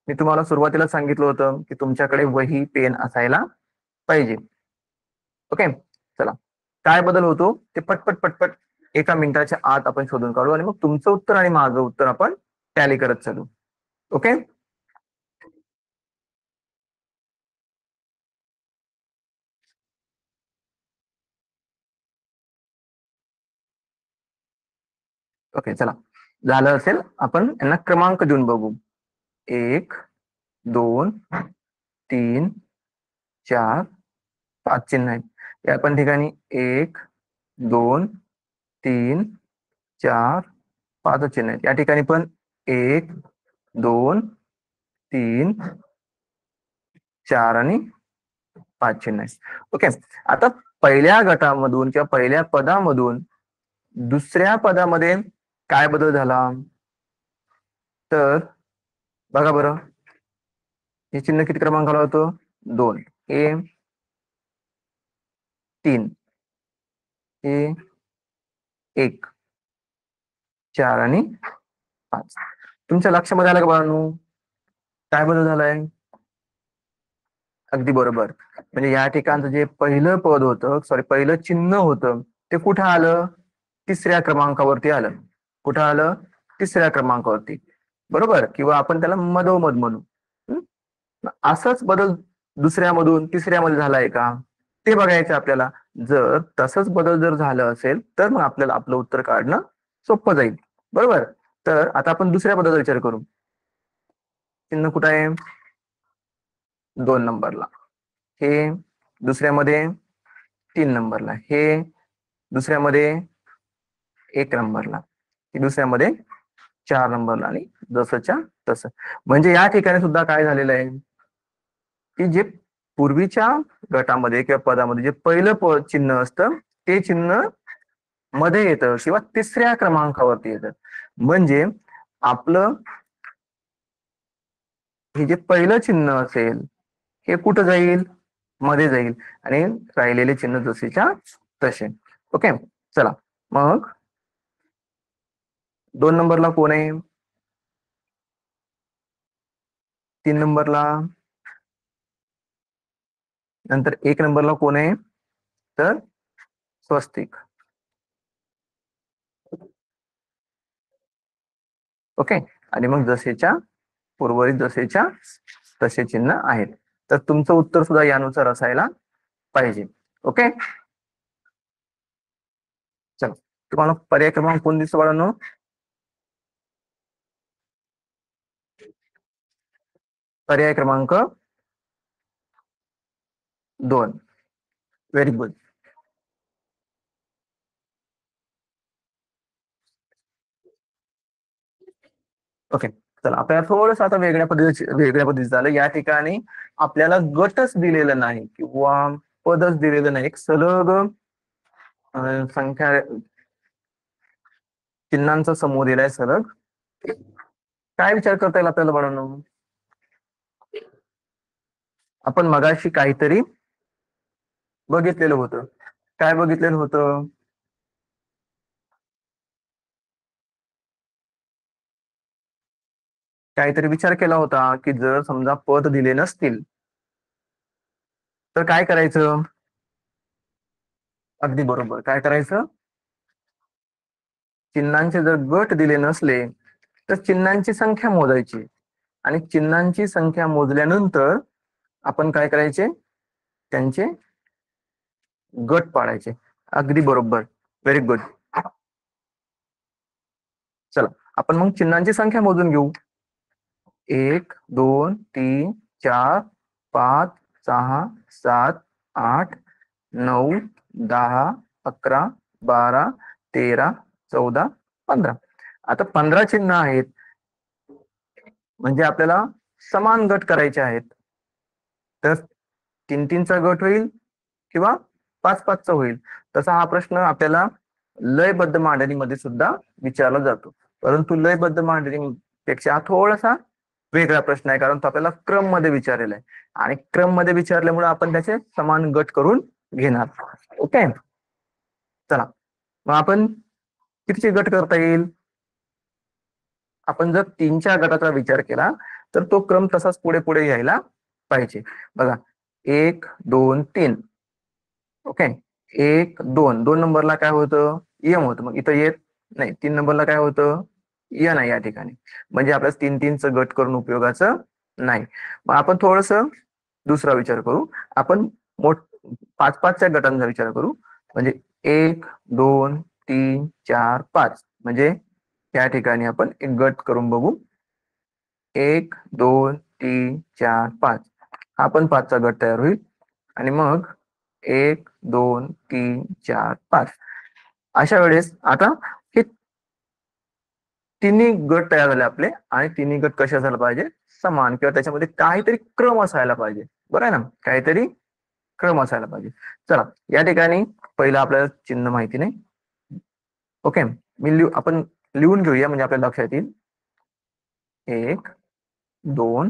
मी तुम्हाला सुरुवातीला सांगितलं होतं की तुमच्याकडे वही पेन असायला पाहिजे. ओके. चला काय बदल होतो ते पटपट पटपट एका मिनिटाच्या आत आपण शोधून काढू आणि मग तुमचं उत्तर आणि माझं उत्तर आपण टॅली करत चालू. ओके. ओके. चला झालं असेल आपण यांना क्रमांक देऊन बघू. 1, 2, 3, 4, 5 चिन्ह आहेत. या पण ठिकाणी 1, 2, 3, 4, 5 चिन्ह आहेत. या ठिकाणी पण 1, 2, 3, 4 आणि 5 चिन्ह आहेत. ओके. आता पहिल्या गटामधून किंवा पहिल्या पदामधून दुसऱ्या पदामध्ये काय बदल झाला? तर बघा बरं, हे चिन्ह किती क्रमांकाला होतं? 2. हे 3. हे 1, 4 आणि 5. तुमच्या लक्षामध्ये आलं का बाळांनो? काय बदल झालाय? अगदी बरोबर. म्हणजे या ठिकाणचं जे पहिलं पद होतं, सॉरी पहिलं चिन्ह होतं ते कुठं आलं? तिसऱ्या क्रमांकावरती आलं. कुठं आलं? तिसऱ्या क्रमांकावरती. बरोबर. किंवा आपण त्याला मधोमध म्हणू. हं? असाच बदल दुसऱ्यामधून तिसऱ्यामध्ये झालाय का? ते बघायचं आपल्याला. जर तसंच बदल जर झालं असेल तर मग आपल्याला आपलं उत्तर काढणं सोपं जाईल. बरोबर. तर आता आपण दुसऱ्या बदलाचा विचार करू. चिन्ह कुठं आहे? 2 नंबरला. हे दुसऱ्यामध्ये 3 नंबरला. हे दुसऱ्यामध्ये 1 नंबरला. हे दुसऱ्यामध्ये 4 नंबरला आणि जसंच्या तसं. म्हणजे या ठिकाणी सुद्धा काय झालेलं आहे की जे पूर्वीच्या गटामध्ये किंवा पदामध्ये जे पहिलं पद चिन्ह असतं ते चिन्ह मध्ये येतं किंवा तिसऱ्या क्रमांकावरती येतं. म्हणजे आपलं हे जे पहिलं चिन्ह असेल हे कुठं जाईल? मध्ये जाईल आणि राहिलेले चिन्ह जसेच्या तसे. ओके. चला मग 2 नंबरला कोण आहे? 3 नंबरला. नंतर 1 नंबरला कोण आहे? तर स्वस्तिक. ओके. आणि मग जसेच्या उर्वरित जसेच्या तसे चिन्ह आहेत. तर तुमचं उत्तर सुद्धा यानुसार असायला पाहिजे. ओके. चला तुम्हाला पर्याय क्रमांक कोण दिसतो बाळांनो? पर्याय क्रमांक 2. Very good. ओके. चला आपल्याला थोडस आता वेगळ्या पद्धतीचं झालं. या ठिकाणी आपल्याला गटच दिलेलं नाही किंवा पदच दिलेलं नाही, एक सलग संख्या चिन्हांचा समूह दिलाय सलग. काय विचार करता येईल आपल्याला बाळांनो? आपण मगाशी काहीतरी बघितलेलं होतं. काय बघितलेलं होतं? काहीतरी विचार केला होता की जर समजा पद दिले नसतील तर काय करायचं? अगदी बरोबर. काय करायचं? चिन्हांचे जर गट दिले नसले तर चिन्हांची संख्या मोजायची आणि चिन्हांची संख्या मोजल्यानंतर आपण काय करायचे? त्यांचे गट पाडायचे. अगदी बरोबर. Very good. चला आपण मग चिन्हांची संख्या मोजून घेऊ. 1 2 3 4 5 6 7 8 9 10 11 12 13 14 15. आता 15 चिन्ह आहेत म्हणजे आपल्याला समान गट करायचे आहेत. तर 3-3चा गट होईल किंवा 5-5चा होईल. तसा हा प्रश्न आपल्याला लयबद्ध मांडणीमध्ये सुद्धा विचारला जातो. परंतु लयबद्ध मांडणीपेक्षा हा थोडासा वेगळा प्रश्न आहे, कारण तो आपल्याला क्रम मध्ये विचारलेला आहे आणि क्रम मध्ये विचारल्यामुळे आपण त्याचे समान गट करून घेणार. ओके. चला मग आपण कितीचे गट करता येईल? आपण जर 3च्या गटाचा विचार केला तर तो क्रम तसाच पुढे पुढे यायला पाहिजे. बघा 1 2 3. ओके. 1 2 2 नंबरला काय होतं? यम होतं. मग इथं येत नाही. 3 नंबरला काय होतं? य नाही या ठिकाणी. म्हणजे आपल्याला 3-3चं गट करून उपयोगाचं नाही. मग आपण थोडस दुसरा विचार करू. आपण 5-5च्या गटांचा विचार करू. म्हणजे 1 2 3 4 5. म्हणजे या ठिकाणी आपण एक गट करून बघू. 1 2 3 4 5. हा पण 5चा गट तयार होईल आणि मग 1 2 3 4 5. अशा वेळेस आता हे तिन्ही गट तयार झाले आपले आणि तिन्ही गट कसे असायला पाहिजे? समान, किंवा त्याच्यामध्ये काहीतरी क्रम असायला पाहिजे. बरं आहे ना? काहीतरी क्रम असायला पाहिजे. चला या ठिकाणी पहिलं आपल्याला चिन्ह माहिती नाही. ओके. आपण लिहून घेऊया म्हणजे आपल्याला लक्षात येईल. 1 2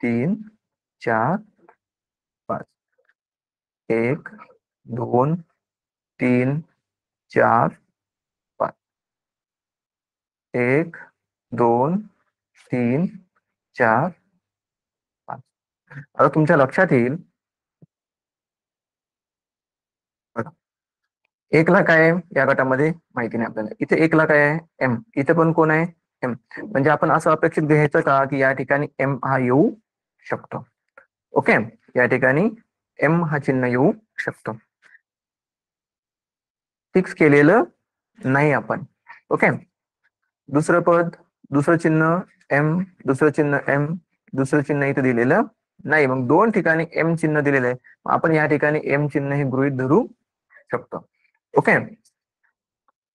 3 4 5. 1 2 3 4 5. 1 2 3 4 5. आता तुमच्या लक्षात येईल, बघा 1 ला काय आहे या गटामध्ये माहिती नाही आपल्याला. इथे 1 ला काय आहे? एम. इथे पण कोण आहे? एम. म्हणजे आपण असं अपेक्षित घ्यायचं का की या ठिकाणी एम हा येऊ शकतो. ओके. या ठिकाणी एम हा चिन्ह येऊ शकतो. फिक्स केलेलं नाही आपण. ओके. दुसरं पद, दुसरं चिन्ह एम, दुसरं चिन्ह एम, दुसरं चिन्ह इथे दिलेलं नाही. मग 2 ठिकाणी एम चिन्ह दिलेलं आहे. आपण या ठिकाणी एम चिन्ह हे गृहीत धरू शकतो. ओके.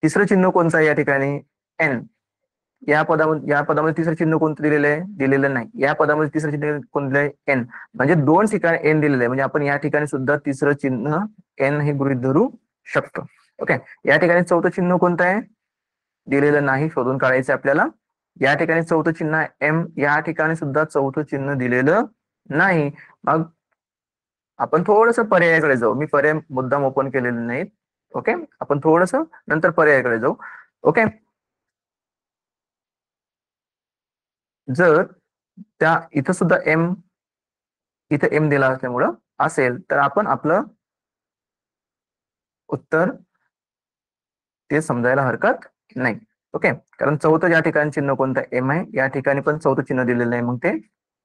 तिसरं चिन्ह कोणतं आहे या ठिकाणी? एन. या पदामध्ये तिसरं चिन्ह कोणतं दिलेलं आहे? दिलेलं नाही. या पदामध्ये तिसरं चिन्ह कोणतं आहे? एन. म्हणजे 2 ठिकाणी एन दिलेलं आहे. म्हणजे आपण या ठिकाणी सुद्धा तिसरं चिन्ह एन हे गृहीत धरू शकतो. ओके. या ठिकाणी चौथं चिन्ह कोणतं आहे? दिलेलं नाही. शोधून काढायचं आपल्याला. या ठिकाणी चौथं चिन्ह आहे एम. या ठिकाणी सुद्धा चौथं चिन्ह दिलेलं नाही. मग आपण थोडस पर्यायाकडे जाऊ. मी पर्याय मुद्दाम ओपन केलेले नाहीत. ओके. आपण थोडस नंतर पर्यायाकडे जाऊ. ओके. जर त्या इथं सुद्धा एम, इथं एम दिला असल्यामुळं असेल तर आपण आपलं उत्तर ते समजायला हरकत नाही. ओके. कारण चौथं या ठिकाणी चिन्ह कोणतं? एम आहे. या ठिकाणी पण चौथं चिन्ह दिलेलं आहे. मग ते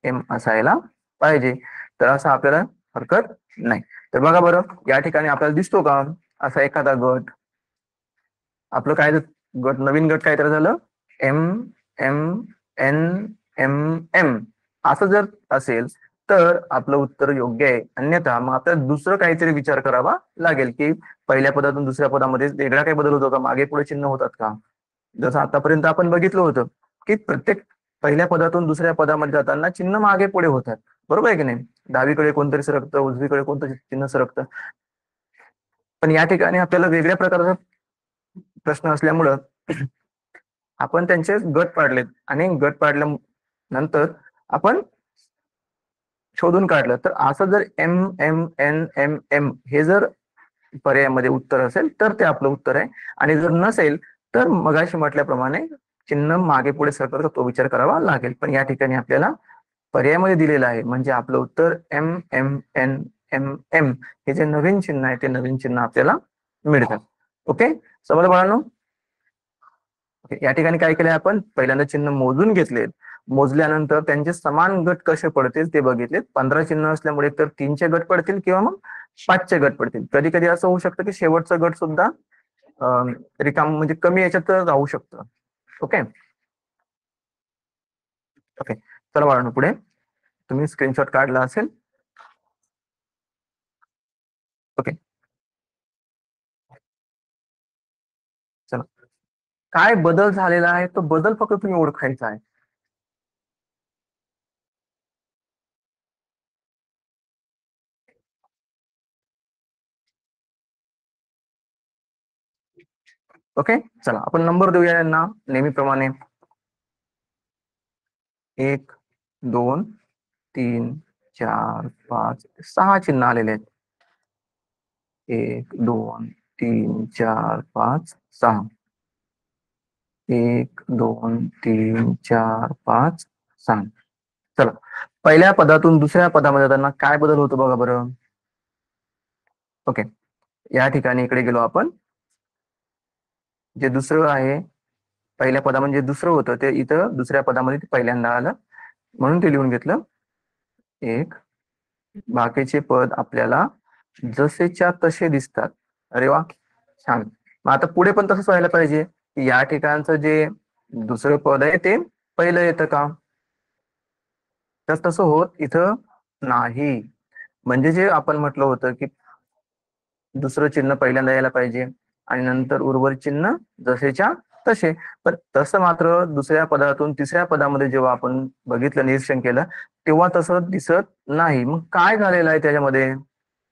एम असायला पाहिजे. तर असं आपल्याला हरकत नाही. तर बघा बरं या ठिकाणी आपल्याला दिसतो का असा एखादा गट? आपलं काय गट, नवीन गट काय तयार झालं? M M N M M असं जर असेल तर आपलं उत्तर योग्य आहे. अन्यथा मग आपल्याला दुसरं काहीतरी विचार करावा लागेल की पहिल्या पदातून दुसऱ्या पदामध्ये वेगळा काही बदल होतो का? मागे पुढे चिन्ह होतात का? जसं आतापर्यंत आपण बघितलं होतं की प्रत्येक पहिल्या पदातून दुसऱ्या पदामध्ये जाताना चिन्ह मागे पुढे होतात, बरोबर आहे की नाही? डावीकडे कोणतरी सरकतं, उजवीकडे कोणतं चिन्ह सरकतं. पण या ठिकाणी आपल्याला वेगळ्या प्रकारचा प्रश्न असल्यामुळं आपण त्यांचे गट पाडलेत आणि गट पाडल्यानंतर आपण शोधून काढलं. तर असं जर M हे जर पर्यायामध्ये उत्तर असेल तर ते आपलं उत्तर आहे, आणि जर नसेल तर मगाशी म्हटल्याप्रमाणे चिन्ह मागे पुढे सरकत तो विचार करावा लागेल. पण या ठिकाणी आपल्याला पर्यायामध्ये दिलेलं आहे, म्हणजे आपलं उत्तर M हे जे नवीन चिन्ह आहे ते नवीन चिन्ह आपल्याला मिळतात. ओके, समजलं बाळांनो? या ठिकाणी काय केलंय आपण, पहिल्यांदा चिन्ह मोजून घेतलेत, मोजल्यानंतर त्यांचे समान गट कसे पडतील ते बघितलेत. 15 चिन्ह असल्यामुळे तर 3चे गट पडतील किंवा मग 5चे गट पडतील. कधी कधी असं होऊ शकतं की शेवटचं गट सुद्धा रिकाम म्हणजे कमी याच्यात राहू शकतं. ओके ओके, चला बाळांनो पुढे. तुम्ही स्क्रीनशॉट काढला असेल. ओके, चला. काय बदल झालेला आहे तो बदल फक्त तुम्ही ओळखायचा आहे. ओके, चला आपण नंबर देऊया यांना नेहमीप्रमाणे. 1 2 3 4 5 6 चिन्ह आलेले आहेत. 1 2 3 4 5 6. 1 2 3 4 5 6. चला, पहिल्या पदातून दुसऱ्या पदामध्ये जाताना काय बदल होतो बघा बरं. ओके, या ठिकाणी इकडे गेलो आपण. जे दुसरं आहे पहिल्या पदामध्ये जे दुसरं होतं ते इथं दुसऱ्या पदामध्ये ते पहिल्यांदा आलं, म्हणून ते लिहून घेतलं. एक, बाकीचे पद आपल्याला जसेच्या तसे दिसतात. अरे वा, छान. मग आता पुढे पण तसंच व्हायला पाहिजे. या ठिकाणचं जे दुसरं पद आहे ते पहिलं येतं का? तर तसं होत इथं नाही. म्हणजे जे आपण म्हटलं होतं की दुसरं चिन्ह पहिल्यांदा यायला पाहिजे आणि नंतर उर्वरित चिन्ह जसेच्या तसे. पण तसं मात्र दुसऱ्या पदातून तिसऱ्या पदामध्ये जेव्हा आपण बघितलं, निरीक्षण केलं, तेव्हा तसं दिसत नाही. मग काय झालेलं आहे त्याच्यामध्ये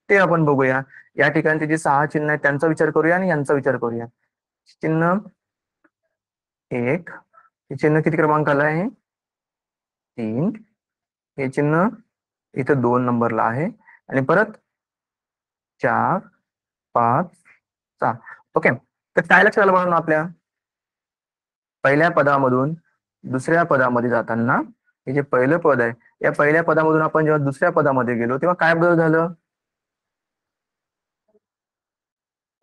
ते आपण बघूया. या ठिकाणचे जे 6 चिन्ह आहेत त्यांचा विचार करूया आणि यांचा विचार करूया. चिन्ह 1 हे चिन्ह किती क्रमांकाला आहे? 3. हे चिन्ह इथं 2 नंबरला आहे आणि परत 4 5 6. ओके, तर काय लक्षात आलं म्हणून आपल्या पहिल्या पदामधून दुसऱ्या पदामध्ये जाताना हे जे पहिलं पद आहे, या पहिल्या पदामधून आपण जेव्हा दुसऱ्या पदामध्ये गेलो तेव्हा काय बदल झालं?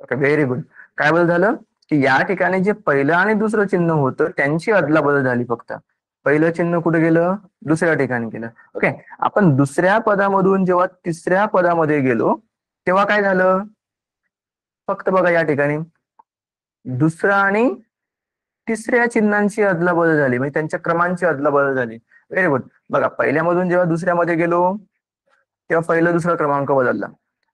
Okay, very good. काय बदल झालं की या ठिकाणी जे पहिलं आणि दुसरं चिन्ह होतं त्यांची अदला बदल झाली. फक्त पहिलं चिन्ह कुठे गेलं? दुसऱ्या ठिकाणी गेलं. ओके, आपण दुसऱ्या पदामधून जेव्हा तिसऱ्या पदामध्ये गेलो तेव्हा काय झालं? फक्त बघा या ठिकाणी दुसरा आणि तिसऱ्या चिन्हांची अदलाबदल झाली, म्हणजे त्यांच्या क्रमांची अदलाबदल झाली. Very good. बघा, पहिल्यामधून जेव्हा दुसऱ्यामध्ये गेलो तेव्हा पहिलं दुसरा क्रमांक बदलला.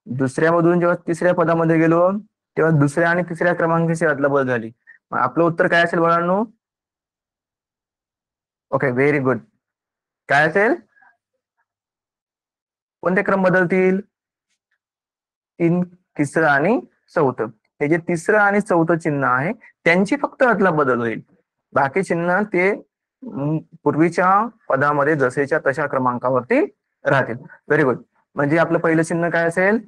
दुसऱ्यामधून जेव्हा तिसऱ्या पदामध्ये गेलो तेव्हा दुसऱ्या आणि तिसऱ्या क्रमांकाची अदलाबदल झाली. मग आपलं उत्तर काय असेल बाळांनो? Okay, very good. काय असेल? कोणते क्रम बदलतील? तिसरं आणि चौथं. हे जे तिसरं आणि चौथं चिन्ह आहे त्यांची फक्त अदला बदल होईल. बाकी चिन्ह ते पूर्वीच्या पदामध्ये जसेच्या तशा क्रमांकावरती राहतील. Very good. म्हणजे आपलं पहिलं चिन्ह काय असेल?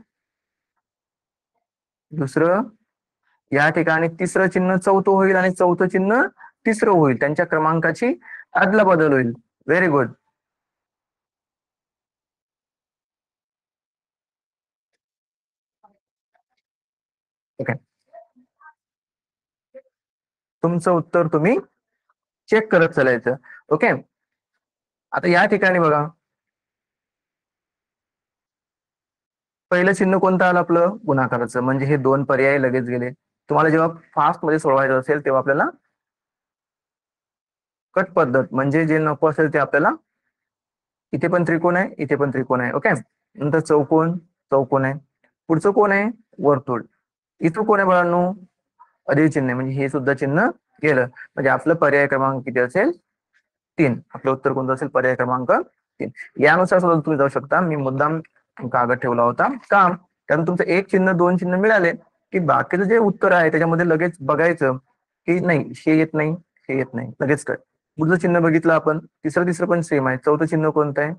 दुसरं. या ठिकाणी तिसरं चिन्ह चौथं होईल आणि चौथं चिन्ह तिसरं होईल. त्यांच्या क्रमांकाची अदला बदल होईल. Very good. ओके, तुमचं उत्तर तुम्ही चेक करत चालायचं. ओके, आता या ठिकाणी बघा, पहिलं चिन्ह कोणतं आलं आपलं? गुणाकाराचं. म्हणजे हे 2 पर्याय लगेच गेले. तुम्हाला जेव्हा फास्ट मध्ये सोडवायचं असेल तेव्हा आपल्याला कट पद्धत, म्हणजे जे नको असेल ते आपल्याला, इथे पण त्रिकोण आहे, इथे पण त्रिकोण आहे. ओके, नंतर चौकोन, चौकोन आहे. पुढचं कोण आहे? वर्तुळ. इथं कोण आहे बाळांनो? अधिक चिन्ह आहे, म्हणजे हे सुद्धा चिन्ह गेलं. म्हणजे आपलं पर्याय क्रमांक किती असेल? 3. आपलं उत्तर कोणतं असेल? पर्याय क्रमांक 3. यानुसार सुद्धा तुम्ही जाऊ शकता. मी मुद्दाम कागद ठेवला होता का? कारण तुमचं 1 चिन्ह 2 चिन्ह मिळाले की बाकीचं जे उत्तर आहे त्याच्यामध्ये लगेच बघायचं की नाही हे येत नाही, हे येत नाही, लगेच कळ. पुढचं चिन्ह बघितलं आपण, तिसरं पण सेम आहे. चौथं चिन्ह कोणतं आहे?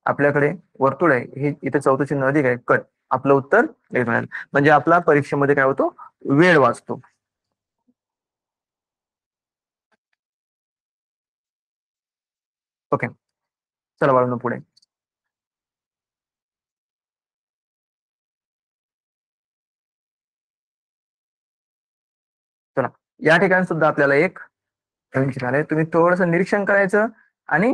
आपल्याकडे वर्तुळ आहे, हे इथे चौथं चिन्ह अधिक आहे, कट. आपलं उत्तर एक मिळालं. म्हणजे आपला परीक्षेमध्ये काय होतो? वेळ वाचतो. ओके, चला बाळांनो पुढे. चला, या ठिकाणी सुद्धा आपल्याला एक नवीन चिन्ह आलंय. तुम्ही थोडस निरीक्षण करायचं आणि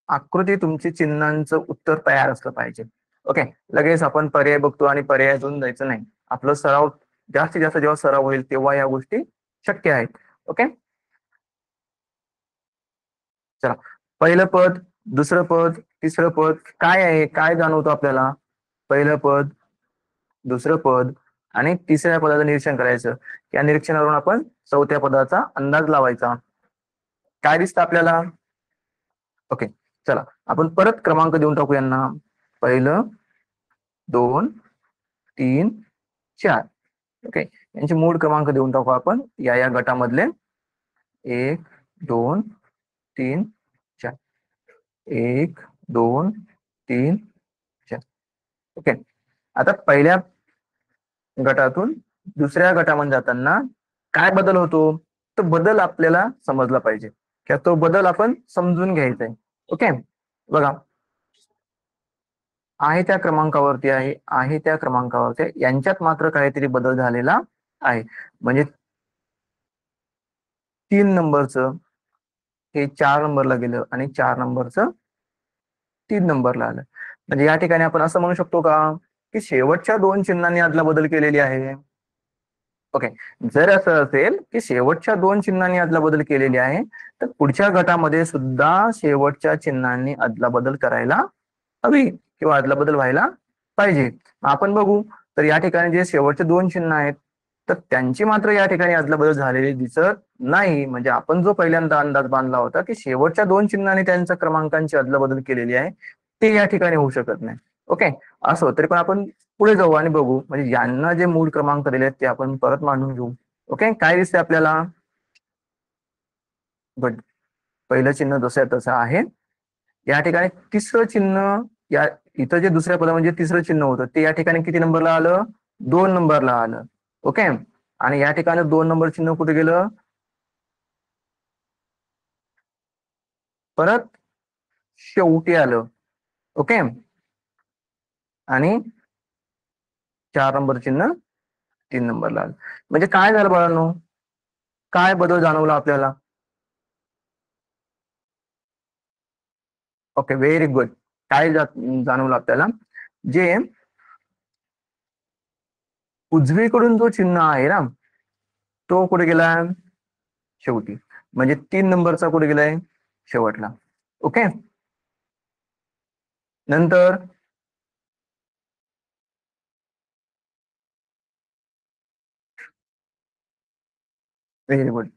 आकृती तुमची चिन्हांचं उत्तर तयार असलं पाहिजे. ओके, लगेच आपण पर्याय बघतो आणि पर्यायातून जायचं नाही. आपलं सराव जास्तीत जास्त जेव्हा सराव होईल तेव्हा या गोष्टी शक्य आहेत. ओके, चला. पहिलं पद, दुसरं पद, तिसरं पद काय आहे? काय जाणवतं आपल्याला? पहिलं पद, दुसरं पद आणि तिसऱ्या पदाचं निरीक्षण करायचं. या निरीक्षणावरून आपण चौथ्या पदाचा अंदाज लावायचा. काय दिसतं आपल्याला? ओके, चला आपण परत क्रमांक देऊन टाकू यांना. पहिलं, 2, 3, 4. ओके, यांचे मूळ क्रमांक देऊन टाकू आपण या या गटामधले. 1, 2, 3, 4. 1, 2, 3, 4. ओके, आता पहिल्या गटातून दुसऱ्या गटामध्ये जाताना काय बदल होतो? तो बदल आपल्याला समजला पाहिजे किंवा तो बदल आपण समजून घ्यायचा आहे. ओके, बघा, आहे त्या क्रमांकावरती आहे त्या क्रमांकावरती यांच्यात मात्र काहीतरी बदल झालेला आहे. म्हणजे 3 नंबरचं हे 4 नंबरला गेलं आणि 4 नंबरचं 3 नंबरला आलं. म्हणजे या ठिकाणी आपण असं म्हणू शकतो का की शेवटच्या 2 चिन्हांनी आदला बदल केलेली आहे? ओके, जर असं असेल की शेवटच्या 2 चिन्हांनी अदला बदल केलेली आहे तर पुढच्या गटामध्ये सुद्धा शेवटच्या चिन्हांनी अदला बदल करायला हवी किंवा अदला बदल व्हायला पाहिजे. आपण बघू तर या ठिकाणी जे शेवटचे 2 चिन्ह आहेत तर त्यांची मात्र या ठिकाणी अदला बदल झालेली दिसत नाही. म्हणजे आपण जो पहिल्यांदा अंदाज बांधला होता की शेवटच्या 2 चिन्हांनी त्यांच्या क्रमांकांची अदला बदल केलेली आहे ते या ठिकाणी होऊ शकत नाही. ओके, असो तरी पण आपण पुढे जाऊ आणि बघू. म्हणजे यांना जे मूळ क्रमांक दिले आहेत ते आपण परत मांडून घेऊ. ओके, काय दिसते आपल्याला? गुड. पहिलं चिन्ह जसं तसं आहे. या ठिकाणी तिसरं चिन्ह, या इथं जे दुसऱ्या पदामध्ये तिसरं चिन्ह होतं ते या ठिकाणी किती नंबरला आलं? 2 नंबरला आलं. ओके, आणि या ठिकाणी 2 नंबर चिन्ह कुठे गेलं? परत शेवटी आलं. ओके, आणि 4 नंबर चिन्ह 3 नंबरला आलं. म्हणजे काय झालं बाळांनो? काय बदल जाणवला आपल्याला? Okay, very good. काय जाणवलं आपल्याला? जे उजवीकडून जो चिन्ह आहे ना तो कुठे गेला? शेवटी. म्हणजे 3 नंबरचा कुठे गेलाय? शेवटला. ओके, नंतर व्हेरी गुड.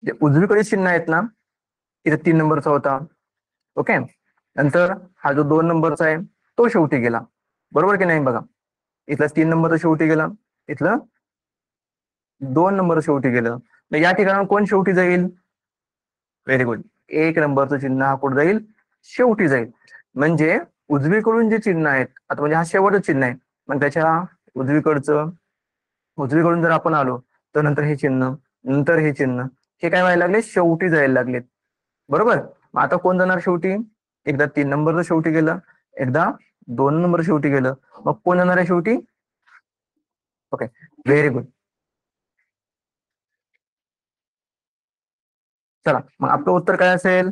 जे उजवीकडे चिन्ह आहेत ना, इथे 3 नंबरचा होता. ओके, नंतर हा जो 2 नंबरचा आहे तो शेवटी गेला. बरोबर की नाही? बघा, इथला 3 नंबरचा शेवटी गेला, इथलं 2 नंबर शेवटी गेलं. या ठिकाणी कोण शेवटी जाईल? Very good. 1 नंबरचं चिन्ह हा कुठे जाईल? शेवटी जाईल. म्हणजे उजवीकडून जे चिन्ह आहेत, आता म्हणजे हा शेवटचं चिन्ह आहे, मग त्याच्या उजवीकडचं उजवीकडून जर आपण आलो तर नंतर हे चिन्ह, नंतर हे चिन्ह, हे काय व्हायला लागले? शेवटी जायला लागलेत. बरोबर, मग आता कोण जाणार शेवटी? एकदा 3 नंबरचं शेवटी गेलं, एकदा 2 नंबर शेवटी गेलं, मग कोण जाणार आहे शेवटी? Okay, very good. चला, मग आपलं उत्तर काय असेल?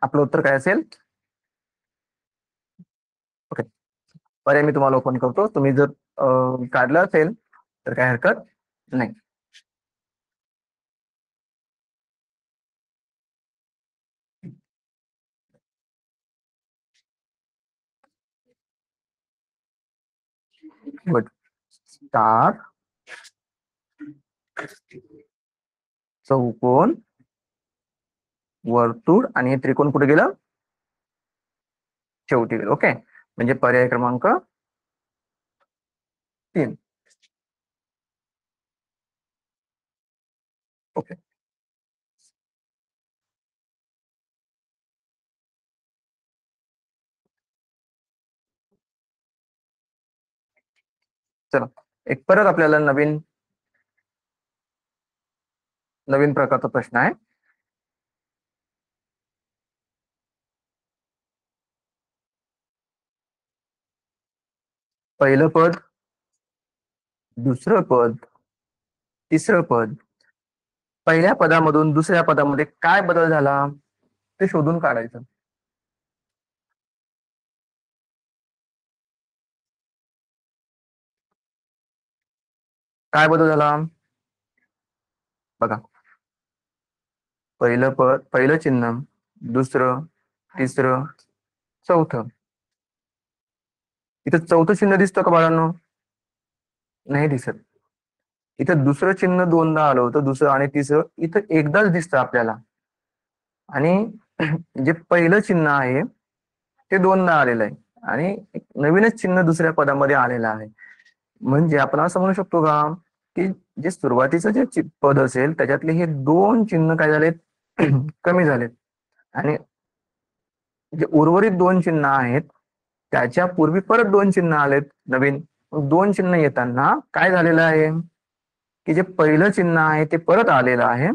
आपलं उत्तर काय असेल? ओके, पर्याय मी तुम्हाला ओपन करतो. तुम्ही जर काढलं असेल तर काय हरकत नाही. स्टार, चौकोन, वर्तुळ आणि हे त्रिकोण कुठे गेलं? शेवटी गेलं. ओके, म्हणजे पर्याय क्रमांक 3. ओके, चला एक परत आपल्याला नवीन नवीन प्रकारचा प्रश्न आहे. पहिलं पद, दुसरं पद, तिसरं पद, पहिल्या पदामधून दुसऱ्या पदामध्ये काय बदल झाला ते शोधून काढायचं. काय बदल झाला बघा. पहिलं पद, पहिलं चिन्ह, दुसरं, तिसरं, चौथं. इथं चौथं चिन्ह दिसतं का बाळांनो? नाही दिसत. इथं दुसरं चिन्ह दोनदा आलं होतं, दुसरं आणि तिसरं इथं एकदाच दिसतं आपल्याला. आणि जे पहिलं चिन्ह आहे ते दोनदा आलेलं आहे आणि एक नवीनच चिन्ह दुसऱ्या पदामध्ये आलेलं आहे. म्हणजे आपण असं म्हणू शकतो का की जे सुरुवातीचं जे पद असेल त्याच्यातले हे दोन चिन्ह काय झालेत कमी झालेत आणि जे उर्वरित दोन चिन्ह आहेत त्याच्या पूर्वी परत दोन चिन्ह आलेत नवीन. दोन चिन्ह येताना काय झालेलं आहे की जे पहिलं चिन्ह आहे ते परत आलेलं आहे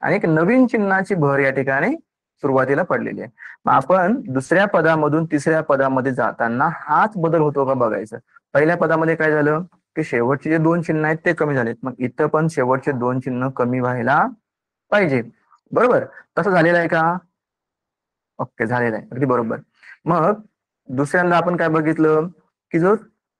आणि एक नवीन चिन्हाची भर या ठिकाणी सुरुवातीला पडलेली आहे. मग आपण दुसऱ्या पदामधून तिसऱ्या पदामध्ये जाताना हाच बदल होतो का बघायचं. पहिल्या पदामध्ये काय झालं की शेवटचे जे दोन चिन्ह आहेत ते कमी झालेत, मग इथं पण शेवटचे दोन चिन्ह कमी व्हायला पाहिजे. बरोबर, तसं झालेलं आहे का? ओके, झालेलं आहे, अगदी बरोबर. मग दुसऱ्यांदा आपण काय बघितलं की जो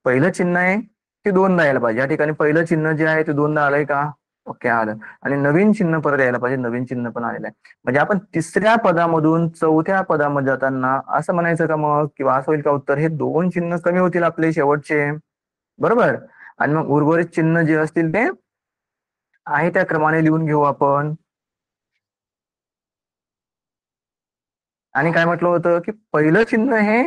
पहिलं चिन्ह आहे ते दोनदा यायला पाहिजे. या ठिकाणी पहिलं चिन्ह जे आहे ते दोनदा आलंय का? ओके, आलं. आणि नवीन चिन्ह परत यायला पाहिजे, नवीन चिन्ह पण आलेलं आहे. म्हणजे आपण तिसऱ्या पदामधून चौथ्या पदामध्ये जाताना असं म्हणायचं का मग, किंवा असं होईल का उत्तर, हे दोन चिन्ह कमी होतील आपले शेवटचे. बरोबर, आणि मग उर्वरित चिन्ह जे असतील ते आहे त्या क्रमाने लिहून घेऊ आपण. आणि काय म्हटलं होतं की पहिलं चिन्ह हे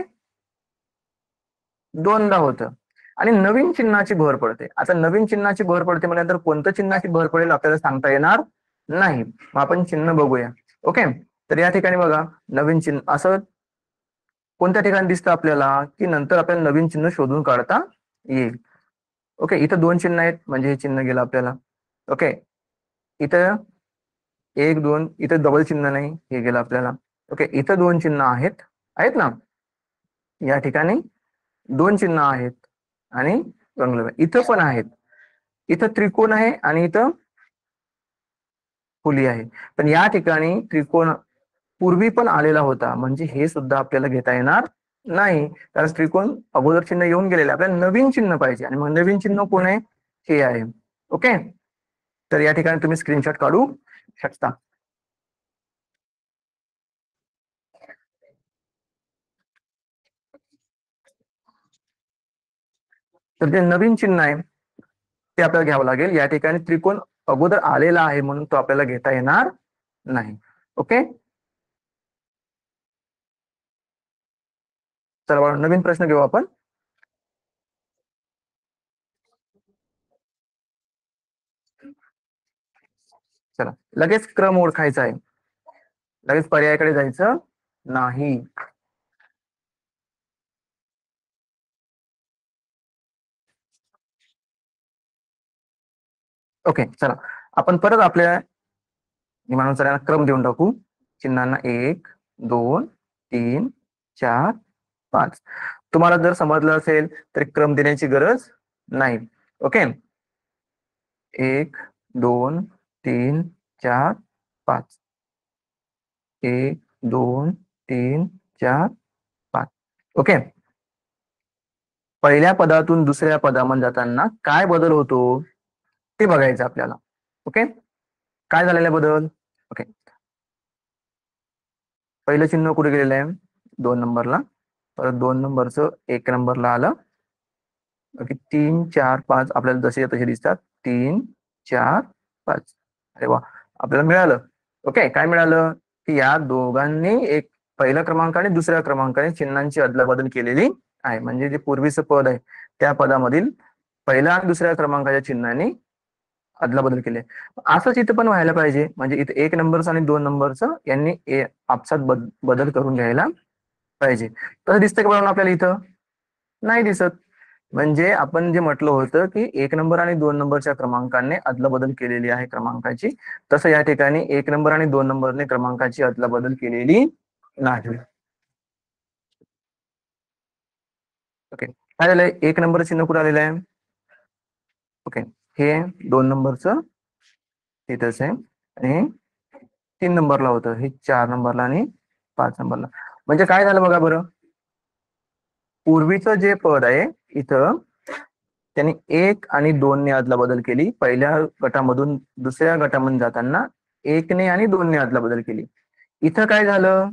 दोनदा होतं आणि नवीन चिन्हाची भर पडते. आता नवीन चिन्हाची भर पडते म्हटल्यानंतर कोणतं चिन्हाची भर पडेल आपल्याला सांगता येणार नाही. मग आपण चिन्ह बघूया. ओके, तर या ठिकाणी बघा नवीन चिन्ह असं कोणत्या ठिकाणी दिसतं आपल्याला की नंतर आपल्याला नवीन चिन्ह शोधून काढता येईल. ओके, इथं दोन चिन्ह आहेत म्हणजे हे चिन्ह गेलं आपल्याला. ओके, इथं एक दोन, इथं डबल चिन्ह नाही, हे गेलं आपल्याला. ओके, इथं दोन चिन्ह आहेत आहेत ना, या ठिकाणी दोन चिन्ह आहेत आणि रंगलं इथं पण आहेत. इथं त्रिकोण आहे आणि इथं फुली आहे. पण या ठिकाणी त्रिकोण पूर्वी पण आलेला होता, म्हणजे हे सुद्धा आपल्याला घेता येणार नाही, कारण त्रिकोण अगोदर चिन्ह येऊन गेलेले. आपल्याला नवीन चिन्ह पाहिजे आणि मग नवीन चिन्ह कोण आहे? हे आहे. ओके, तर या ठिकाणी तुम्ही स्क्रीनशॉट काढू शकता. तर जे नवीन चिन्ह आहे ते आपल्याला घ्यावं लागेल. या ठिकाणी त्रिकोण अगोदर आलेला आहे म्हणून तो आपल्याला घेता येणार नाही. ओके, चला नवीन प्रश्न घेऊ आपण. चला, लगेच क्रम ओळखायचा आहे, लगेच पर्यायाकडे जायचं नाही. ओके, चला आपण परत आपल्या नियमानुसार क्रम देऊन टाकू. चिन्हांना 1 2 3 4 5. तुम्हाला जर समजलं असेल तर क्रम देण्याची गरज नाही. ओके, 1 2 3 4 5, 1 2 3 4 5. ओके, पहिल्या पदातून दुसऱ्या पदामध्ये जाताना काय बदल होतो ते बघायचं आपल्याला. ओके, काय झालेला बदल? ओके, पहिलं चिन्ह कुठे गेलेलं आहे? 2 नंबरला. परत 2 नंबरचं 1 नंबरला आलं. ओके, 3 4 5 आपल्याला जसे तसे दिसतात. 3 4 5. अरे वा, आपल्याला मिळालं. ओके, काय मिळालं की या दोघांनी एक पहिल्या क्रमांकाने दुसऱ्या क्रमांकाने चिन्हांची अदलाबदल केलेली आहे. म्हणजे जे पूर्वीचं पद आहे त्या पदामधील पहिल्या आणि दुसऱ्या क्रमांकाच्या चिन्हांनी अदलाबदल केली. असंच इथं पण व्हायला पाहिजे. म्हणजे इथे 1 नंबरचं आणि 2 नंबरचं यांनी आपसात बदल करून घ्यायला पाहिजे. तसं दिसतंय का बघा आपल्याला इथं? नाही दिसत. म्हणजे आपण जे म्हटलं होतं की 1 नंबर आणि 2 नंबरच्या क्रमांकाने अदलाबदल केलेली आहे क्रमांकाची, तसं या ठिकाणी 1 नंबर आणि 2 नंबरने क्रमांकाची अदलाबदल केलेली नाही. ओके, काय झालंय? 1 नंबर चिन्ह कुठं आलेलं आहे? ओके, हे 2 नंबरचं तिथंच आहे आणि 3 नंबरला होतं, हे 4 नंबरला आणि 5 नंबरला. म्हणजे काय झालं बघा बरं, पूर्वीचं जे पद आहे इथं त्यांनी 1 आणि 2 ने अदलाबदल केली. पहिल्या गटामधून दुसऱ्या गटामध्ये जाताना 1 ने आणि 2 ने अदलाबदल केली. इथं काय झालं?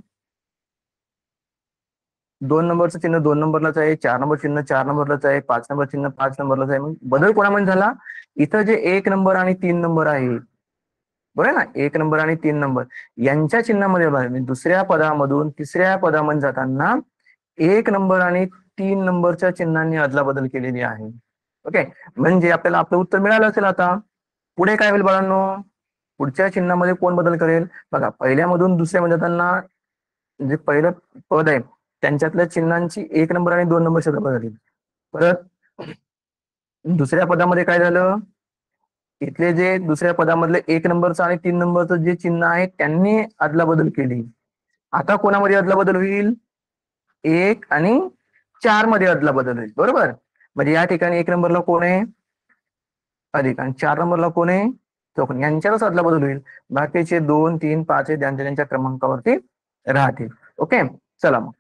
2 नंबरचं चिन्ह 2 नंबरलाच आहे, 4 नंबर चिन्ह 4 नंबरलाच आहे, 5 नंबर चिन्ह 5 नंबरलाच आहे. मग बदल कोणामध्ये झाला? इथं जे 1 नंबर आणि 3 नंबर आहे, बरोबर ना, 1 नंबर आणि 3 नंबर यांच्या चिन्हामध्ये म्हणजे दुसऱ्या पदामधून तिसऱ्या पदामध्ये जाताना 1 नंबर आणि 3 नंबरच्या चिन्हांनी अदलाबदल केलेली आहे. ओके, म्हणजे आपल्याला आपलं उत्तर मिळालं असेल. आता पुढे काय होईल बाळांनो? पुढच्या चिन्हामध्ये कोण बदल करेल? बघा, पहिल्यामधून दुसऱ्यामध्ये जाताना जे पहिलं पद आहे त्यांच्यातल्या चिन्हांची 1 नंबर आणि 2 नंबर बदल झाली. परत दुसऱ्या पदामध्ये काय झालं? इथले जे दुसऱ्या पदामधले 1 नंबरचं आणि 3 नंबरचं जे चिन्ह आहे त्यांनी अदलाबदल केली. आता कोणामध्ये अदलाबदल होईल? 1 आणि 4 मध्ये अदलाबदल होईल, बरोबर. म्हणजे या ठिकाणी 1 नंबरला कोण आहे? अधिक, आणि 4 नंबरला कोण आहे? चौकोन. यांच्यातच अदलाबदल होईल. बाकीचे 2 3 5 हे त्यांच्या त्यांच्या क्रमांकावरती राहतील. ओके, चला मग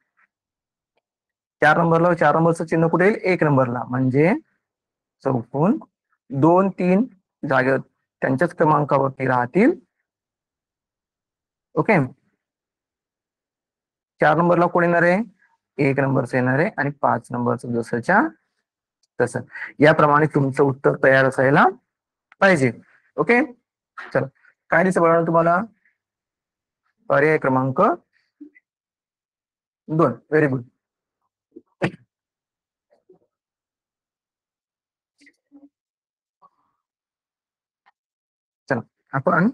4 नंबरला 4 नंबरचं चिन्ह कुठे येईल? 1 नंबरला. म्हणजे चौकोन 2 3 जागे त्यांच्याच क्रमांकावरती राहतील. ओके, 4 नंबरला कोण येणार आहे? 1 नंबरचं येणार आहे आणि 5 नंबरचं जसंच्या तसं. याप्रमाणे तुमचं उत्तर तयार असायला पाहिजे. ओके, चला, काय दिसतं बघा तुम्हाला? पर्याय क्रमांक 2. Very good. चला, आपण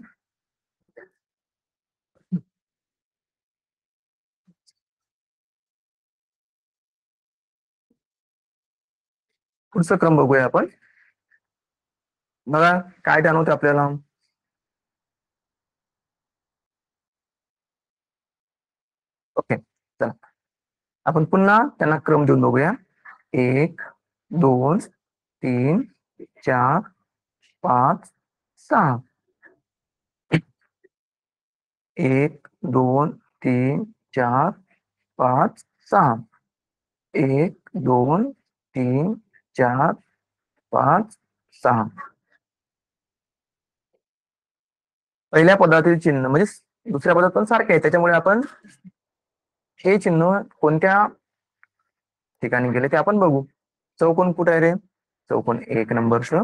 पुढचा क्रम बघूया आपण. बघा काय जाणवतं आपल्याला. ओके, चला आपण पुन्हा त्यांना क्रम देऊन बघूया. 1 2 3 4 5 6. 1 2 3 4 5 6. 1 2 3 4 5 6. पहिल्या पदातील चिन्ह म्हणजे दुसऱ्या पदात पण सारखे आहे, त्याच्यामुळे आपण हे चिन्ह कोणत्या ठिकाणी गेले ते आपण बघू. चौकोन कुठे आहे रे? चौकोन 1 नंबरचं,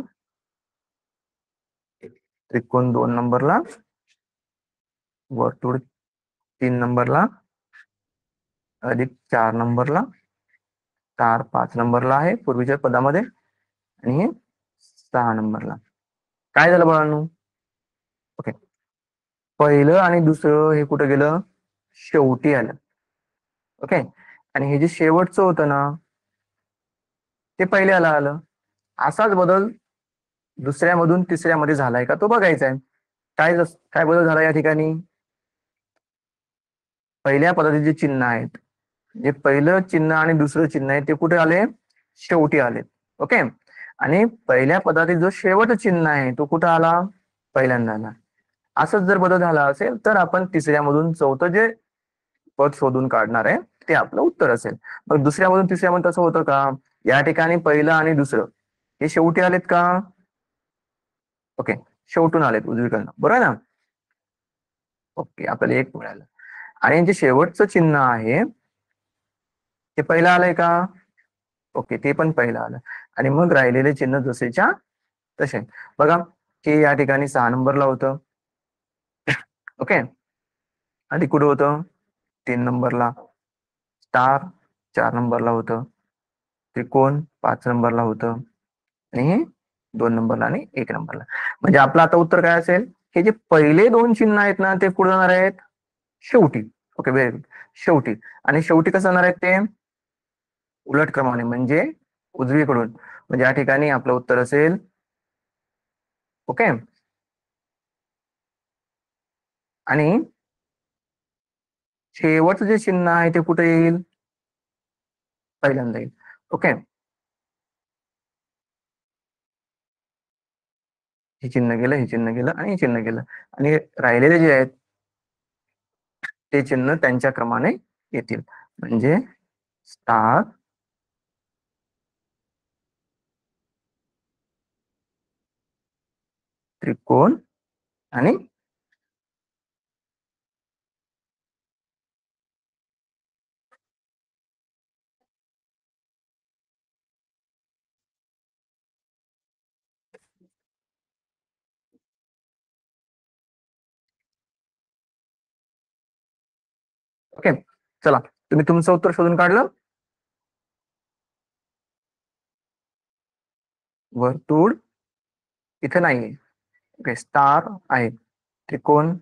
त्रिकोण 2 नंबरला, वर्तुळ 3 नंबरला, अधिक 4 नंबरला, तार 5 नंबरला आहे पूर्वीच्या पदामध्ये, आणि हे 6 नंबरला. काय झालं बाळांनो? ओके, पहिलं आणि दुसरं हे कुठं गेलं? शेवटी आलं. ओके, आणि हे जे शेवटचं होतं ना ते पहिल्याला आलं. असाच बदल दुसऱ्यामधून तिसऱ्यामध्ये झालाय का तो बघायचा आहे. काय बदल झाला या ठिकाणी? पहिल्या पदाचे जे चिन्ह आहेत, जे पहिलं चिन्ह आणि दुसरं चिन्ह आहे ते कुठे आले? शेवटी आले. ओके, आणि पहिल्या पदातील जो शेवट चिन्ह आहे तो कुठं आला? पहिल्यांदा आला. असंच जर बदल झाला असेल तर आपण तिसऱ्यामधून चौथं जे पद शोधून काढणार आहे ते आपलं उत्तर असेल. मग दुसऱ्यामधून तिसऱ्यामध्ये तसं होतं का? या ठिकाणी पहिलं आणि दुसरं हे शेवटी आलेत का? ओके, शेवटून आलेत उजवीकडनं, बरोबर ना. ओके, आपल्याला एक मिळालं. आणि जे शेवटचं चिन्ह आहे ते पहिलं आलंय का? ओके, ते पण पहिलं आलं. आणि मग राहिलेले चिन्ह जसेच्या तसे. बघा, हे या ठिकाणी 6 नंबरला होतं. ओके, आधी कुठं होतं? 3 नंबरला. स्टार 4 नंबरला होतं. त्रिकोण 5 नंबरला होतं. आणि हे 2 नंबरला आणि 1 नंबरला. म्हणजे आपलं आता उत्तर काय असेल? हे जे पहिले 2 चिन्ह आहेत ना, ते कुठे जाणार आहेत? शेवटी. Okay, very good. शेवटी. आणि शेवटी कसं जाणार आहेत ते? उलट क्रमाने, म्हणजे उजवीकडून. म्हणजे या ठिकाणी आपलं उत्तर असेल. ओके. आणि शेवटचं जे चिन्ह आहे ते कुठे येईल? पहिल्यांदा येईल. ओके, हे चिन्ह गेलं, हे चिन्ह गेलं आणि हे चिन्ह गेलं. आणि राहिलेले जे आहेत ते चिन्ह त्यांच्या क्रमाने येतील. म्हणजे स्टार, त्रिकोण आणि ओके. चला, तुम्ही तुमचं उत्तर शोधून काढलं. वर्तुळ इथे नाहीये. ओके, स्टार आहे. त्रिकोण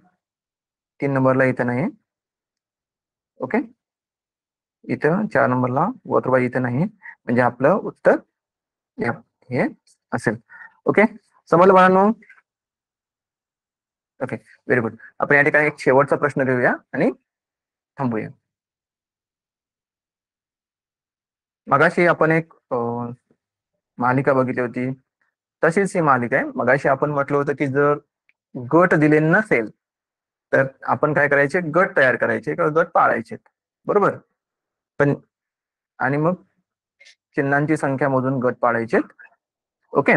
3 नंबरला इथं नाही. ओके, इथं 4 नंबरला वर्तुळ इथं नाही. म्हणजे आपलं उत्तर हे असेल. ओके, समजलं बाळांनो? Okay, very good. आपण या ठिकाणी एक शेवटचा प्रश्न घेऊया आणि थांबूया. मगाशी आपण एक मालिका बघितली होती, तशीच ही मालिका आहे. मगाशी आपण म्हटलं होतं की जर गट दिले नसेल तर आपण काय करायचे? गट तयार करायचे किंवा गट पाळायचे. बरोबर. पण आणि मग चिन्हांची संख्या मोजून गट पाडायचे. ओके,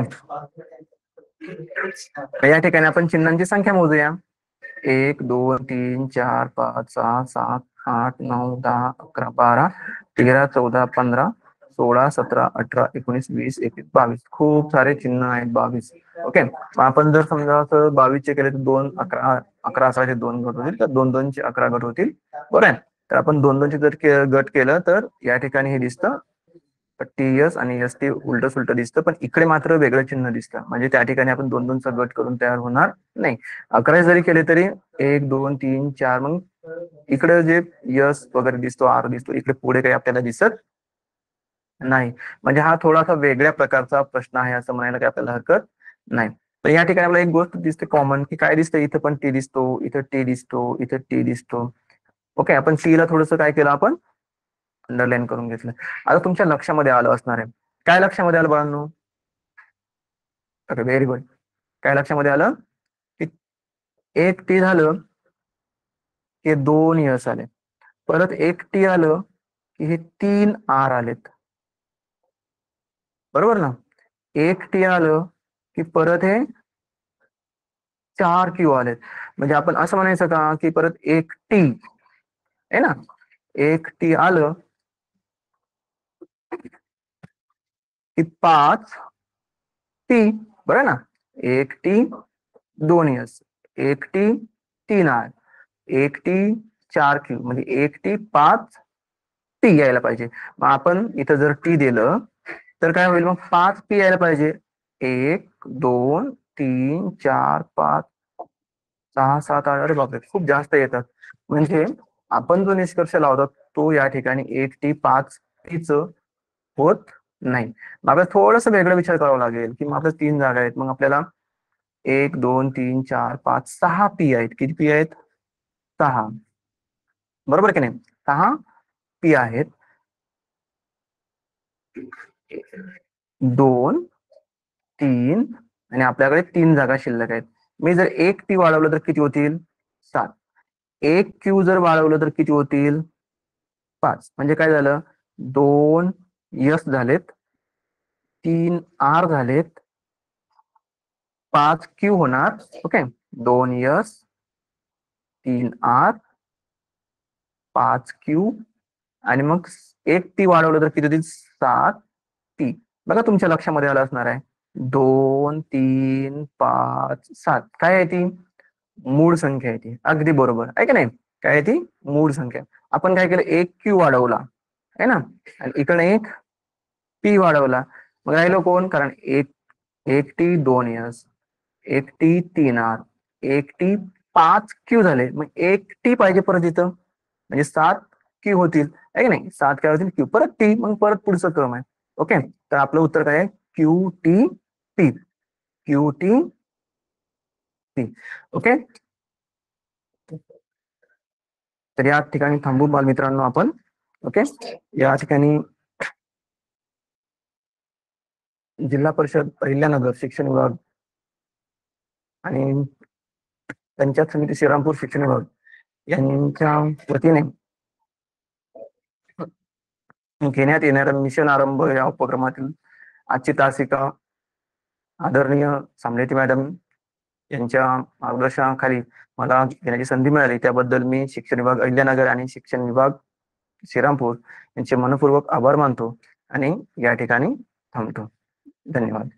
या ठिकाणी आपण चिन्हांची संख्या मोजूया. 1 2 3 4 5 6 7 8 9 10 11 12 13 14 15 16 17 18 19 20 21 22. खूप सारे चिन्ह आहेत. 22. ओके, आपण जर समजा 22 केले तर 2 11 11 असायचे 2 गट होतील, तर 2 2 चे 11 गट होतील. बरोबर आहे. तर आपण 2 2 चे जर गट केलं तर या ठिकाणी हे दिसतं टीएस आणि एस टी उलट सुलट दिसतं, पण इकडे मात्र वेगळं चिन्ह दिसतं. म्हणजे त्या ठिकाणी आपण 2 2 चा गट करून तयार होणार नाही. 11 जरी केले तरी 1 2 3 4, मग इकडे जे यस वगैरे दिसतो, आर दिसतो, इकडे पुढे काही आपल्याला दिसत नाही. म्हणजे हा थोडासा वेगळ्या प्रकारचा प्रश्न आहे असं म्हणायला काही आपल्याला हरकत नाही. पण या ठिकाणी आपल्याला एक गोष्ट दिसते कॉमन, की काय दिसतं? इथं पण टी दिसतो, इथं टी दिसतो, इथं टी दिसतो. ओके, आपण टी ला थोडस काय केलं? आपण अंडरलाईन करून घेतलं. आता तुमच्या लक्षामध्ये आलं असणार आहे. काय लक्षामध्ये आलं बाळांनो? Okay, very good. काय लक्षामध्ये आलं? की 1 टी झालं की 2 यस आले. परत 1 टी आलं की हे 3 आर आलेत. बरोबर ना? 1 टी आलं की परत हे 4 क्यू आलेत. म्हणजे आपण असं म्हणायचं का की परत 1 टी आहे ना, 1 टी आलं की 5 टी. बरोबर ना? 1 T 2 S, 1 T 3 R, 1 T 4 Q, म्हणजे 1 टी 5 टी यायला पाहिजे. मग आपण इथं जर टी दिलं तर काय होईल? मग 5 पी यायला पाहिजे. 1 2 3 4 5 6 7 8, अरे बापरे, खूप जास्त येतात. म्हणजे आपण जो निष्कर्ष लावतो तो या ठिकाणी 1 टी 5 टीच होत नाही. मग आपल्याला थोडस वेगळा विचार करावा लागेल, की मग आपल्या 3 जागा आहेत. मग आपल्याला 1 2 3 4 5 6 पी आहेत. किती पी आहेत? 6. बरोबर की नाही? 6 पी आहेत. 2 3 आणि आपल्याकडे 3 जागा शिल्लक आहेत. मी जर 1 टी वाढवलं तर किती होतील? 7. 1 क्यू जर वाढवलं तर किती होतील? 5. म्हणजे काय झालं? 2 यस झालेत, 3 आर झालेत, 5 क्यू होणार. ओके, 2 यस, 3 आर, 5 क्यू आणि मग 1 टी वाढवलं तर किती होतील? 7. टी. बघा तुमच्या लक्षामध्ये आलं असणार आहे 2, 3, 5, 7 काय आहे ती मूळ संख्या आहे ती. अगदी बरोबर आहे की नाही. काय आहे ती मूळ संख्या. आपण काय केलं एक क्यू वाढवला आहे ना आणि इकडे एक पी वाढवला. मग राहिलो कोण कारण एक एक टी 2s, एक टी 3r, एक टी 5q झाले. मग एक टी पाहिजे परत इथं म्हणजे 7q होतील आहे की नाही. 7 काय होतील क्यू परत टी मग परत पुढचं क्रम आहे. ओके तर आपलं उत्तर काय आहे Q T P. Q T P. Okay तर या ठिकाणी थांबू बालमित्रांनो आपण. ओके या ठिकाणी जिल्हा परिषद अहिल्यानगर शिक्षण विभाग आणि पंचायत समिती श्रीरामपूर शिक्षण विभाग यांच्या वतीने घेण्यात येणाऱ्या मिशन आरंभ या उपक्रमातील आजची तासिका आदरणीय सामनेती मॅडम यांच्या मार्गदर्शनाखाली मला घेण्याची संधी मिळाली त्याबद्दल मी शिक्षण विभाग अहिल्यानगर आणि शिक्षण विभाग श्रीरामपूर यांचे मनपूर्वक आभार मानतो आणि या ठिकाणी थांबतो. धन्यवाद.